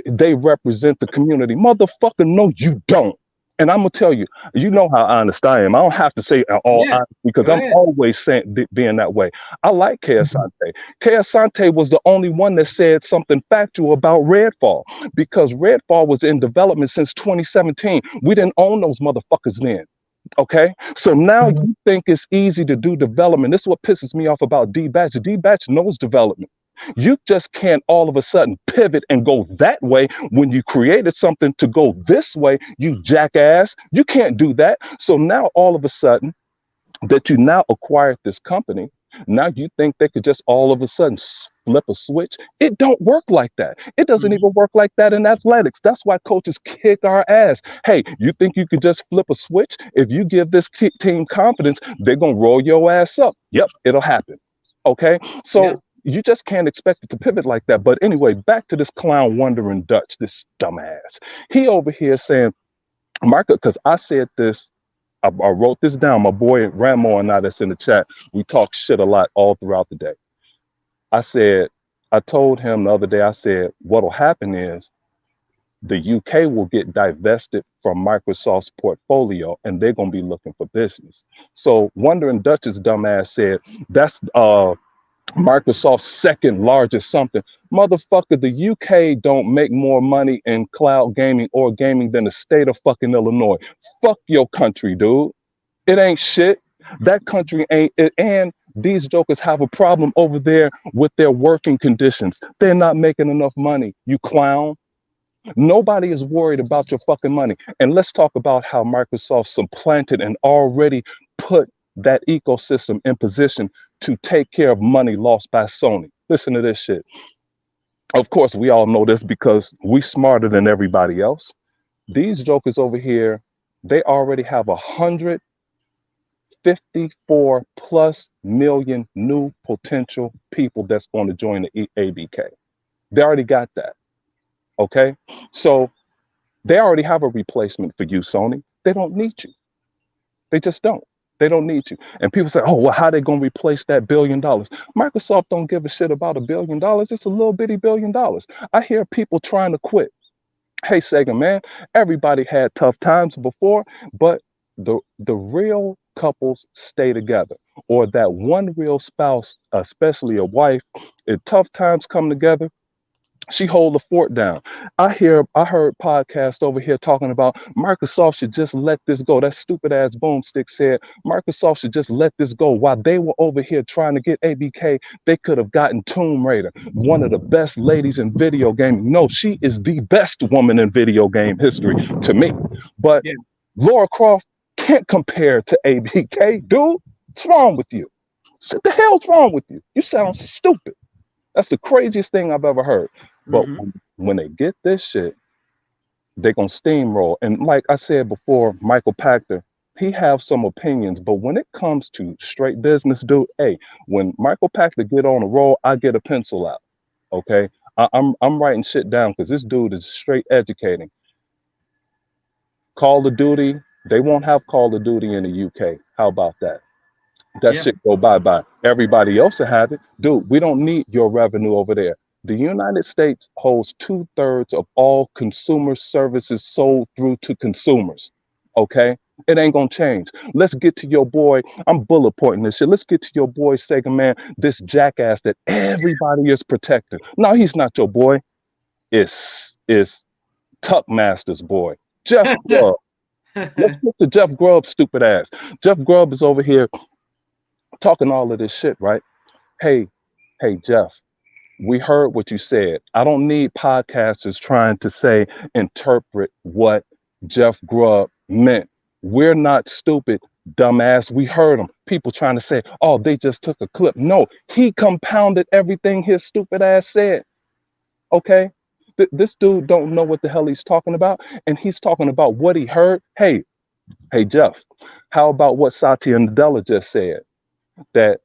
they represent the community. Motherfucker, no, you don't. And I'm gonna tell you, you know how honest I am. I don't have to say all Yeah, honest because go I'm ahead. always saying being that way. I like Kay Asante. Kay Asante was the only one that said something factual about Redfall because Redfall was in development since 2017. We didn't own those motherfuckers then. Okay, so now Mhm. you think it's easy to do development. This is what pisses me off about D Batch. D Batch knows development. You just can't all of a sudden pivot and go that way when you created something to go this way, you jackass. You can't do that. So now all of a sudden, that you now acquired this company, now you think they could just all of a sudden flip a switch. It don't work like that. It doesn't Mhm. even work like that in athletics. That's why coaches kick our ass. Hey, you think you could just flip a switch? If you give this team confidence, they're gonna roll your ass up. Yep, it'll happen. Okay, Yeah. so you just can't expect it to pivot like that. But anyway, back to this clown wondering Dutch, this dumbass. He over here saying, Marco, because I said this, I wrote this down. My boy Ramo and I that's in the chat, we talk shit a lot all throughout the day. I said, I told him the other day, I said, what'll happen is the UK will get divested from Microsoft's portfolio and they're gonna be looking for business. So Wondering Dutch's dumbass said, that's Microsoft's second largest something. Motherfucker, the UK don't make more money in cloud gaming or gaming than the state of fucking Illinois. Fuck your country, dude. It ain't shit. That country ain't it. And these jokers have a problem over there with their working conditions. They're not making enough money, you clown. Nobody is worried about your fucking money. And let's talk about how Microsoft supplanted and already put that ecosystem in position to take care of money lost by Sony. Listen to this shit. Of course, we all know this because we smarter than everybody else. These jokers over here, they already have 154 plus million new potential people that's going to join the ABK. They already got that. Okay. So they already have a replacement for you, Sony. They don't need you. They just don't. They don't need you. And people say, oh, well, how they going to replace that $1 billion? Microsoft don't give a shit about $1 billion. It's a little bitty $1 billion. I hear people trying to quit. Hey, Sega, man, everybody had tough times before, but the real couples stay together. Or that one real spouse, especially a wife, if tough times come together, she hold the fort down. I heard podcast over here talking about Microsoft should just let this go. That stupid ass boomstick said Microsoft should just let this go. While they were over here trying to get ABK, they could have gotten Tomb Raider, one of the best ladies in video gaming. No, she is the best woman in video game history to me. But Yeah. Laura Croft can't compare to ABK, dude. What's wrong with you? What the hell's wrong with you? You sound stupid. That's the craziest thing I've ever heard. But Mhm. when they get this shit, they're gonna steamroll. And like I said before, Michael Pachter, He have some opinions, but when it comes to straight business, dude, hey, when Michael Pachter get on a roll, I get a pencil out. Okay, I'm writing shit down because this dude is straight educating. Call of Duty, they won't have Call of Duty in the UK. How about that? That Yeah. shit go bye bye. Everybody else will have it. Dude, we don't need your revenue over there. The United States holds 2/3 of all consumer services sold through to consumers. Okay? It ain't gonna change. Let's get to your boy. I'm bullet pointing this shit. Let's get to your boy, Sega Man, this jackass that everybody is protecting. No, he's not your boy. It's Tuck Master's boy. Jeff Grubb. Let's get to Jeff Grubb's stupid ass. Jeff Grubb is over here talking all of this shit, right? Hey, hey, Jeff, we heard what you said. I don't need podcasters trying to say, interpret what Jeff Grubb meant. We're not stupid, dumbass. We heard him. People trying to say, oh, they just took a clip. No, he compounded everything his stupid ass said. Okay? This dude don't know what the hell he's talking about, and he's talking about what he heard. Hey, Jeff, how about what Satya Nadella just said? That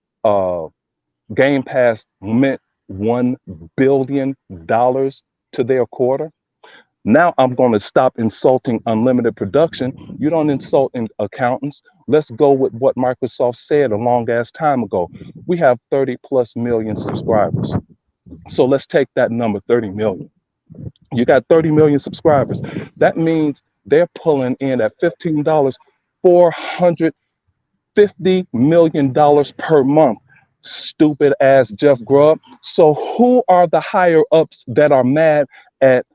Game Pass meant $1 billion to their quarter. Now I'm going to stop insulting unlimited production. You don't insult accountants. Let's go with what Microsoft said a long ass time ago. We have 30 plus million subscribers. So let's take that number, 30 million. You got 30 million subscribers. That means they're pulling in at $15, $450 million per month. Stupid ass Jeff Grubb. So who are the higher ups that are mad at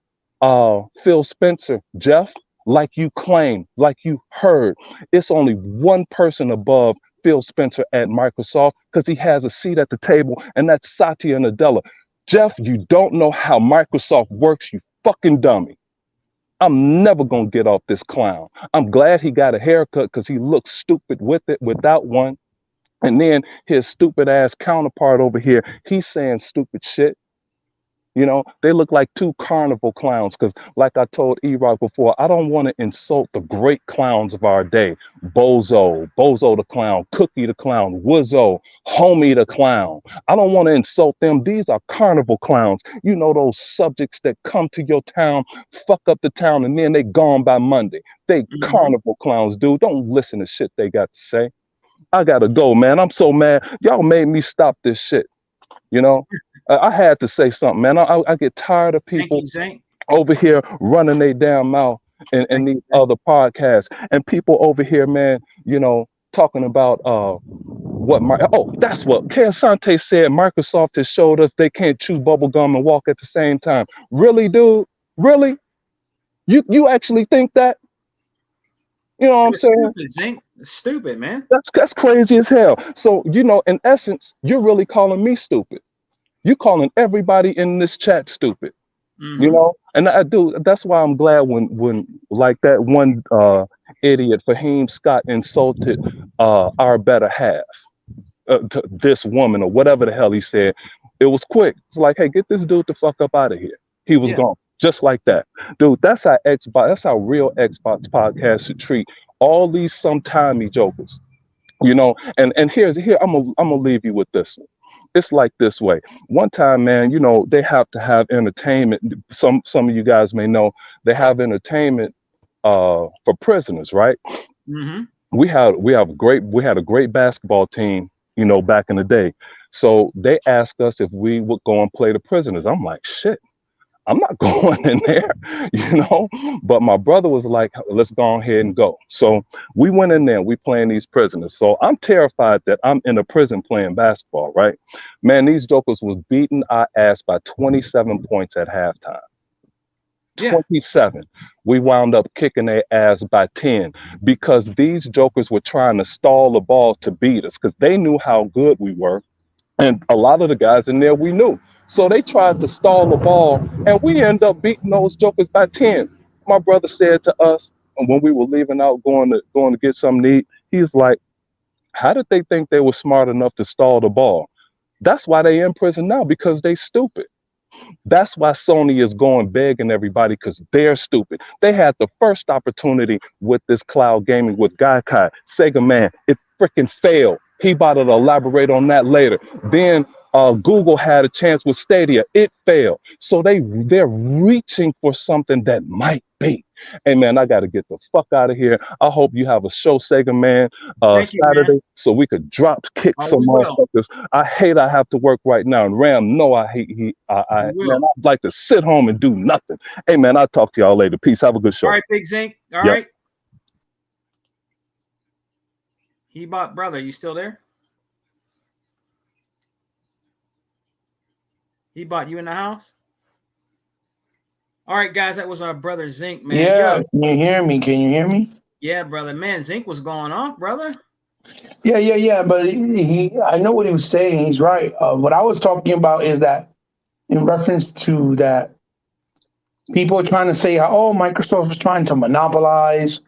Phil Spencer? Jeff, like you claim, like you heard, it's only one person above Phil Spencer at Microsoft because he has a seat at the table, and that's Satya Nadella. Jeff, you don't know how Microsoft works, you fucking dummy. I'm never gonna get off this clown. I'm glad he got a haircut because he looks stupid with it without one. And then his stupid ass counterpart over here, he's saying stupid shit. You know, they look like two carnival clowns because, like I told E-Rock before, I don't want to insult the great clowns of our day. Bozo the clown, Cookie the clown, Wizzo, Homie the clown. I don't want to insult them. These are carnival clowns. You know, those subjects that come to your town, fuck up the town, and then they gone by Monday. They carnival clowns, dude. Don't listen to shit they got to say. I gotta go, man. I'm so mad. Y'all made me stop this shit. You know, I had to say something, man. I get tired of people over here running their damn mouth and these other podcasts, and people over here, man, you know, talking about that's what Ken Sante said. Microsoft has showed us they can't chew bubble gum and walk at the same time. Really, dude? Really? You actually think that? You know what I'm saying? Stupid, Zink. Stupid, man. That's crazy as hell. So, you know, in essence, you're really calling me stupid. You're calling everybody in this chat stupid. You know, and I do. That's why I'm glad when like that one idiot Fahim Scott insulted our better half, to this woman or whatever the hell he said. It was quick. It's like, hey, get this dude the fuck up out of here. He was gone. Just like that. Dude, that's how real Xbox podcast should treat all these sometimey jokers. You know, and here I'm gonna leave you with this one. It's like this way. One time, man, you know, they have to have entertainment. Some of you guys may know they have entertainment for prisoners, right? We had a great basketball team, you know, back in the day. So they asked us if we would go and play the prisoners. I'm like, shit, I'm not going in there, you know. But my brother was like, let's go ahead and go. So we went in there, we playing these prisoners. So I'm terrified that I'm in a prison playing basketball, right? Man, these jokers was beating our ass by 27 points at halftime. 27. We wound up kicking their ass by 10 because these jokers were trying to stall the ball to beat us because they knew how good we were. And a lot of the guys in there we knew. So they tried to stall the ball, and we ended up beating those jokers by 10. My brother said to us, and when we were leaving out, going to get something to eat, he's like, how did they think they were smart enough to stall the ball? That's why they in prison now, because they stupid. That's why Sony is going begging everybody because they're stupid. They had the first opportunity with this cloud gaming with Gaikai, Sega Man. It freaking failed. He about to elaborate on that later. Then Google had a chance with Stadia. It failed. So they're reaching for something that might be. Hey man, I got to get the fuck out of here. I hope you have a show, Sega Man, Thank you, man. Saturday, so we could kick Oh, some we will. motherfuckers. I hate I have to work right now, and Ram, no, I hate We man, will. I'd like to sit home and do nothing. Hey man, I'll talk to y'all later. Peace. Have a good show. All right, Big Zinc. All Yep. right. Hebot brother, you still there? Hebot, you in the house? All right, guys, that was our brother Zinc, man. Yeah, Yo. can you hear me? Can you hear me? Yeah, brother. Man, Zinc was going off, brother. Yeah. But I know what he was saying. He's right. What I was talking about is that in reference to that, people are trying to say how, oh, Microsoft is trying to monopolize.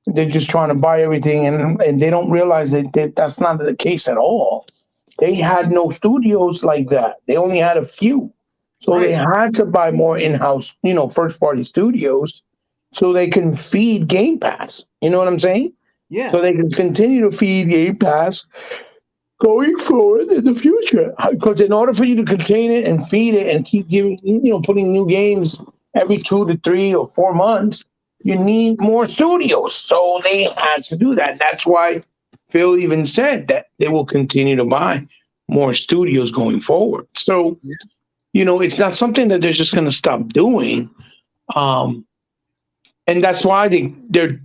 They're just trying to buy everything, and they don't realize that that's not the case at all. They had no studios like that. They only had a few. So they had to buy more in-house, first-party studios so they can feed Game Pass. You know what I'm saying? Yeah. So they can continue to feed Game Pass going forward in the future. Because in order for you to contain it and feed it and keep giving, putting new games every 2 to 3 or 4 months, you need more studios. So they had to do that. That's why Phil even said that they will continue to buy more studios going forward. So, it's not something that they're just going to stop doing. And that's why they're.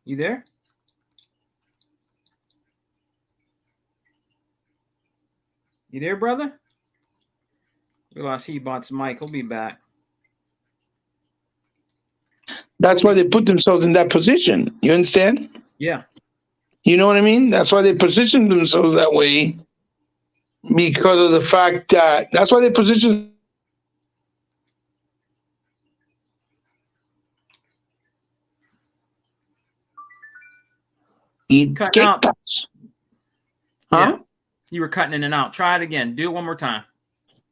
You there? You there, brother? We lost Hebot's mic. He'll be back. That's why they put themselves in that position. You understand? Yeah. You know what I mean? That's why they position themselves that way, because of the fact that that's why they position. Cutting out. Huh? Yeah. You were cutting in and out. Try it again. Do it one more time.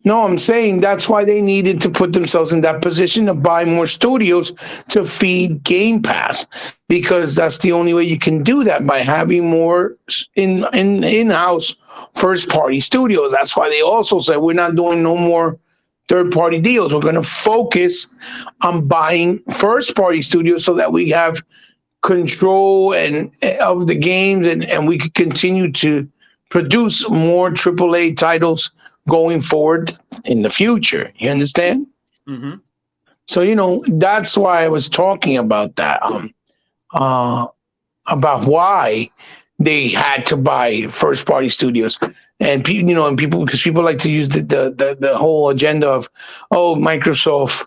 No, I'm saying that's why they needed to put themselves in that position to buy more studios to feed Game Pass, because that's the only way you can do that, by having more in-house first-party studios. That's why they also said we're not doing no more third-party deals. We're going to focus on buying first-party studios so that we have control of the games, and we could continue to produce more AAA titles going forward in the future. You understand? Mm-hmm. So, that's why I was talking about that, about why they had to buy first party studios. And people, because people like to use the whole agenda of, oh, Microsoft,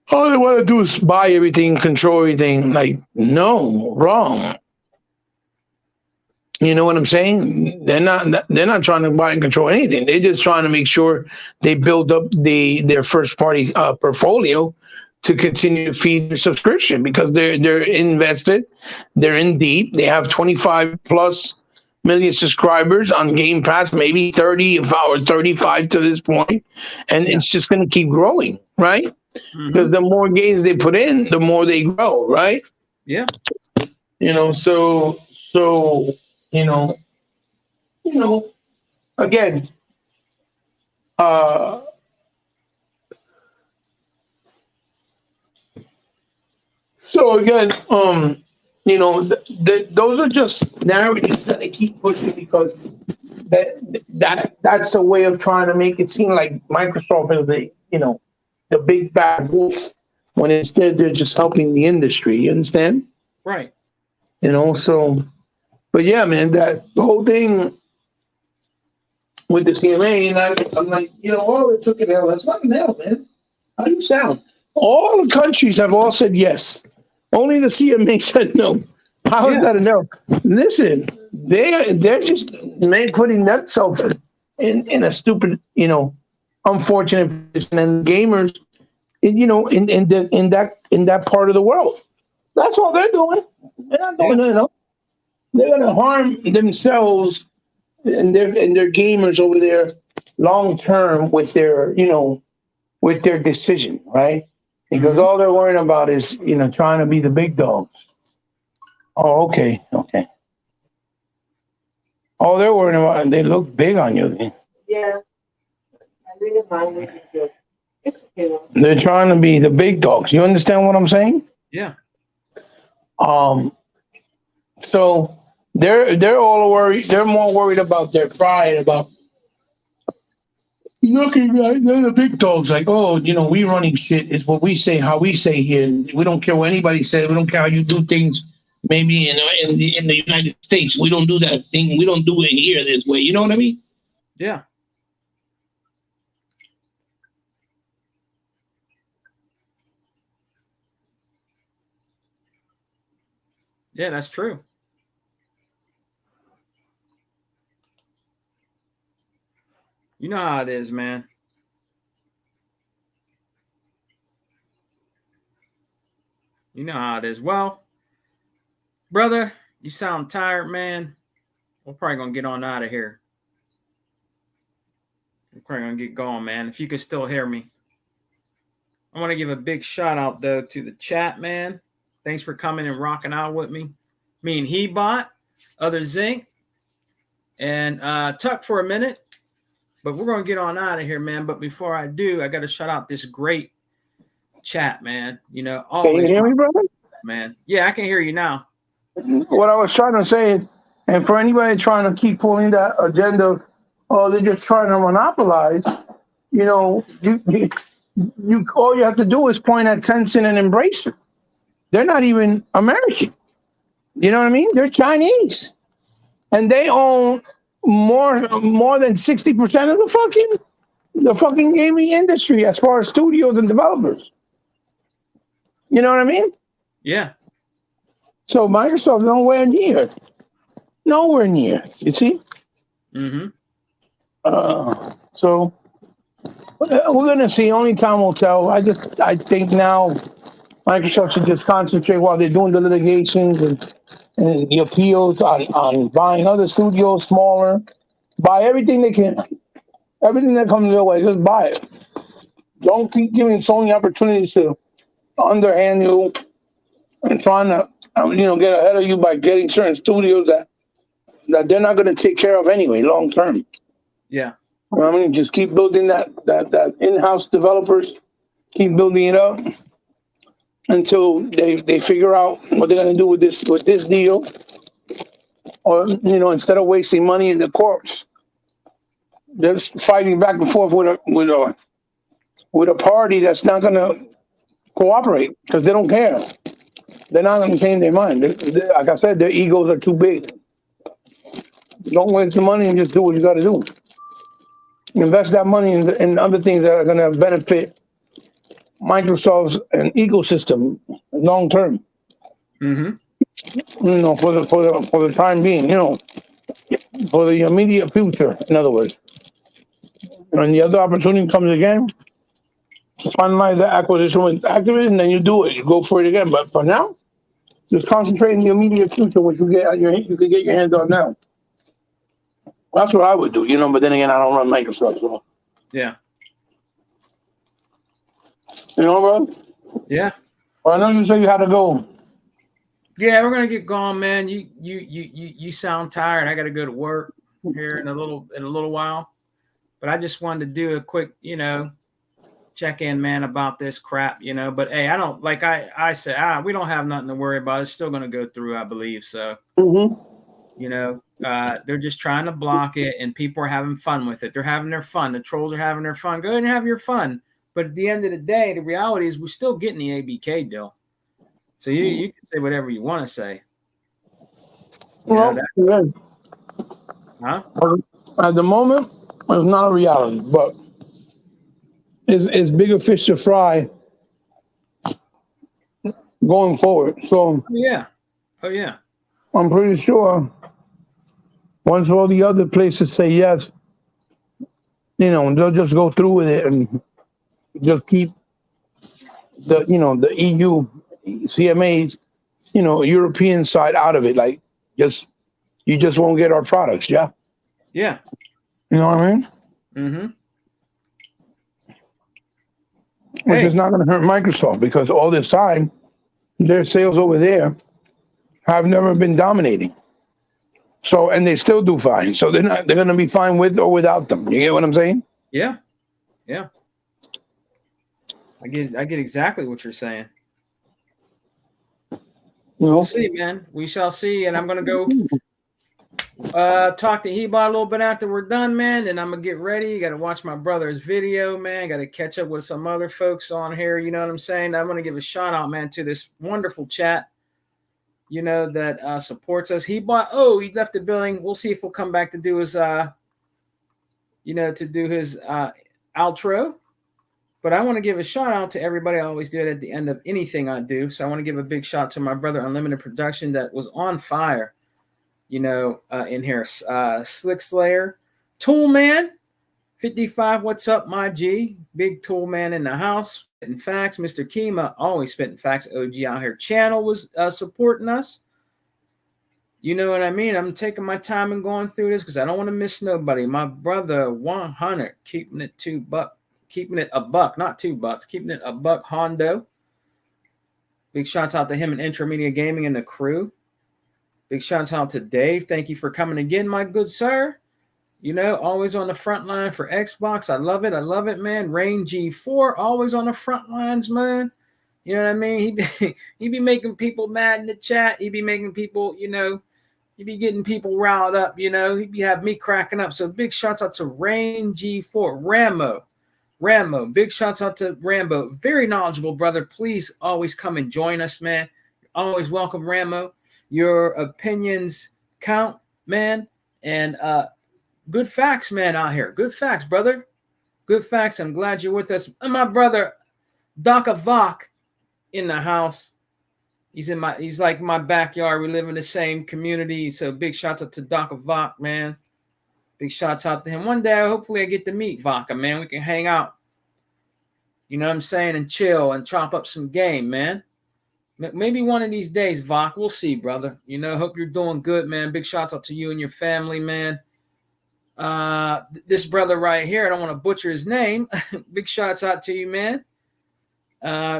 all they want to do is buy everything, control everything. Like, no, wrong. You know what I'm saying? They're not trying to buy and control anything. They're just trying to make sure they build up their first party portfolio to continue to feed their subscription, because they're invested, they're in deep. They have 25 plus million subscribers on Game Pass, maybe 30 or 35 to this point, and it's just going to keep growing, right? Mm-hmm. Because the more games they put in, the more they grow, right? Yeah. So again, those are just narratives that they keep pushing, because that's a way of trying to make it seem like Microsoft is the big bad wolf, when instead they're just helping the industry. You understand? Right. So, but yeah, man, that whole thing with the CMA, and I'm like, it took an L. That's not an L, man. How do you sound? All the countries have all said yes. Only the CMA said no. How is that a no? Listen, they're just putting themselves in a stupid, unfortunate position, and gamers, in that part of the world. That's all they're doing. They're not doing they're gonna harm themselves and their gamers over there long term with their with their decision, right? Because Mm-hmm. all they're worrying about is trying to be the big dogs. Oh, okay, okay. All they're worrying about, they look big on you. Yeah, I didn't mind it because They're trying to be the big dogs. You understand what I'm saying? Yeah. Um, so they're all worried. They're more worried about their pride, about looking like they're the big dogs. Like, oh, we running shit. It's what we say, how we say here. We don't care what anybody says. We don't care how you do things. Maybe in the United States, we don't do that thing. We don't do it here this way. You know what I mean? Yeah. Yeah, that's true. You know how it is, man. You know how it is. Well, brother, you sound tired, man. We're probably gonna get on out of here. We're probably gonna get going, man. If you could still hear me. I want to give a big shout out though to the chat, man. Thanks for coming and rocking out with me. Me and Hebot, other Zinc, and Tuck for a minute. But we're gonna get on out of here, man. But before I do, I gotta shout out this great chat, man. Can you Always, hear me, brother? man. Yeah, I can hear you now. What I was trying to say, and for anybody trying to keep pulling that agenda, oh, they're just trying to monopolize. You all you have to do is point at Tencent and embrace it. They're not even American. You know what I mean? They're Chinese, and they own more than 60% of the fucking gaming industry as far as studios and developers. You know what I mean? Yeah. So Microsoft nowhere near. You see? Mm-hmm. So we're gonna see. Only time will tell. I think now Microsoft should just concentrate while they're doing the litigations and the appeals on buying other studios smaller. Buy everything they can. Everything that comes their way, just buy it. Don't keep giving Sony opportunities to underhand you and trying to get ahead of you by getting certain studios that they're not going to take care of anyway long term. Yeah. You know what I mean, just keep building that in-house developers, keep building it up until they figure out what they're going to do with this deal, or instead of wasting money in the courts, just fighting back and forth with a party that's not going to cooperate because they don't care. They're not going to change their mind. Like I said, their egos are too big. Don't waste the money and just do what you got to do. Invest that money in other things that are going to benefit Microsoft's and ecosystem long term. Mm-hmm. For the time being, for the immediate future. In other words, when the other opportunity comes again, finalize the acquisition with Activision, then you do it. You go for it again. But for now, just concentrate in the immediate future, which you can get your hands on now. That's what I would do, But then again, I don't run Microsoft, so Yeah. bro. Yeah. Well, I know you said you had to go. Yeah, we're gonna get going, man. You sound tired. I gotta go to work here in a little while. But I just wanted to do a quick, check in, man, about this crap, But hey, I don't like I said, we don't have nothing to worry about. It's still gonna go through, I believe. So they're just trying to block it, and people are having fun with it. They're having their fun. The trolls are having their fun. Go ahead and have your fun. But at the end of the day, the reality is we're still getting the ABK deal. So you can say whatever you want to say. Huh? At the moment, it's not a reality, but it's bigger fish to fry going forward. So Oh yeah. I'm pretty sure once all the other places say yes, they'll just go through with it and just keep the EU CMA's European side out of it. Like just You just won't get our products. Yeah. Yeah. You know what I mean? Mm-hmm. Which Hey. is not going to hurt Microsoft because all this time, their sales over there have never been dominating. So, and they still do fine. So they're going to be fine with or without them. You get what I'm saying? Yeah. Yeah. I get exactly what you're saying. We'll see, man. We shall see. And I'm gonna go talk to Heba a little bit after we're done, man. And I'm gonna get ready. Got to watch my brother's video, man. Got to catch up with some other folks on here. You know what I'm saying? I'm gonna give a shout out, man, to this wonderful chat. You know that supports us. He left the building. We'll see if he'll come back to do his to do his outro. But I want to give a shout out to everybody. I always do it at the end of anything I do. So I want to give a big shout to my brother Unlimited Production that was on fire, in here. Slick Slayer, Tool Man, 55. What's up, my G? Big Tool Man in the house. Spitting facts. Mr. Kima, always spitting facts. OG out here. Channel was supporting us. You know what I mean? I'm taking my time and going through this because I don't want to miss nobody. My brother 100, keeping it $2. Keeping it $1, not $2. Keeping it $1. Hondo. Big shouts out to him and Intramedia Gaming and the crew. Big shouts out to Dave. Thank you for coming again, my good sir. Always on the front line for Xbox. I love it. I love it, man. Rain G4, always on the front lines, man. You know what I mean? He be making people mad in the chat. He be making people, he be getting people riled up, he be have me cracking up. So big shouts out to Rain G4. Rambo, big shouts out to Rambo. Very knowledgeable brother. Please always come and join us, man. Always welcome, Rambo. Your opinions count, man. And good facts, man, out here. Good facts, brother. Good facts. I'm glad you're with us. And my brother, Doc Avok, in the house. He's like my backyard. We live in the same community. So big shouts out to Doc Avok, man. Big shouts out to him. One day, hopefully I get to meet Vodka, man. We can hang out. You know what I'm saying? And chill and chop up some game, man. Maybe one of these days, Vok. We'll see, brother. Hope you're doing good, man. Big shouts out to you and your family, man. This brother right here, I don't want to butcher his name. Big shouts out to you, man.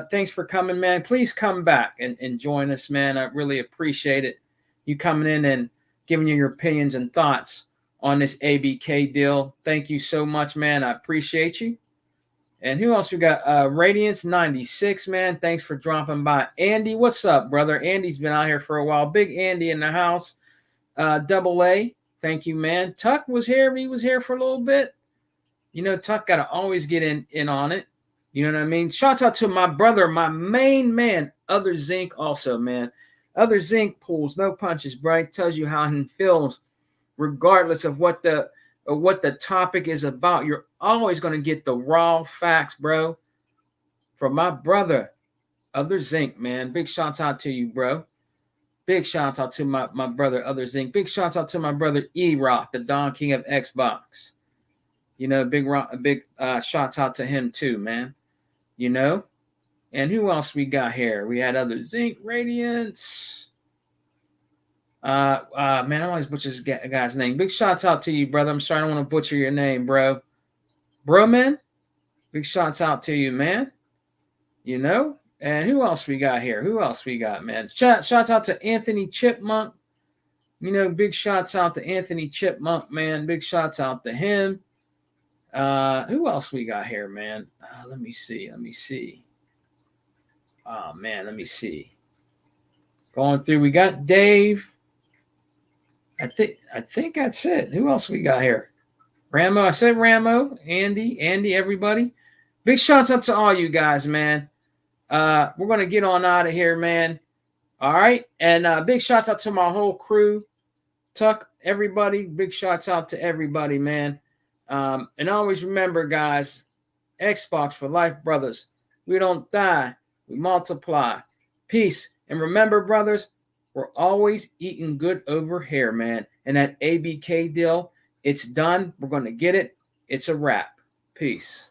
Thanks for coming, man. Please come back and join us, man. I really appreciate it. You coming in and giving you your opinions and thoughts on this ABK deal. Thank you so much, man. I appreciate you. And who else we got? Radiance 96, man. Thanks for dropping by. Andy, what's up, brother? Andy's been out here for a while. Big Andy in the house. Double A, thank you, man. Tuck was here. He was here for a little bit. Tuck got to always get in on it. You know what I mean? Shouts out to my brother, my main man, Other Zinc also, man. Other Zinc pulls no punches, bro. Tells you how he feels, regardless of what the topic is about. You're always going to get the raw facts, bro. From my brother, Other Zinc, man. Big shouts out to you, bro. Big shouts out to my brother, Other Zinc. Big shouts out to my brother, E-Rock, the Don King of Xbox. Big shouts out to him too, man. And who else we got here? We had Other Zinc, Radiance. Man, I always butcher this guy's name. Big shouts out to you, brother. I'm sorry, I don't want to butcher your name, bro. Bro, man. Big shouts out to you, man. And who else we got here? Who else we got, man? Shouts out to Anthony Chipmunk. Big shouts out to Anthony Chipmunk, man. Big shouts out to him. Who else we got here, man? Let me see. Oh, man, let me see. Going through, we got Dave. I think that's it. Who else we got here? Ramo. I said Ramo. Andy, everybody. Big shouts out to all you guys, man. We're going to get on out of here, man. All right. And big shouts out to my whole crew. Tuck, everybody. Big shouts out to everybody, man. And always remember, guys, Xbox for life, brothers. We don't die. We multiply. Peace. And remember, brothers, we're always eating good over here, man. And that ABK deal, it's done. We're going to get it. It's a wrap. Peace.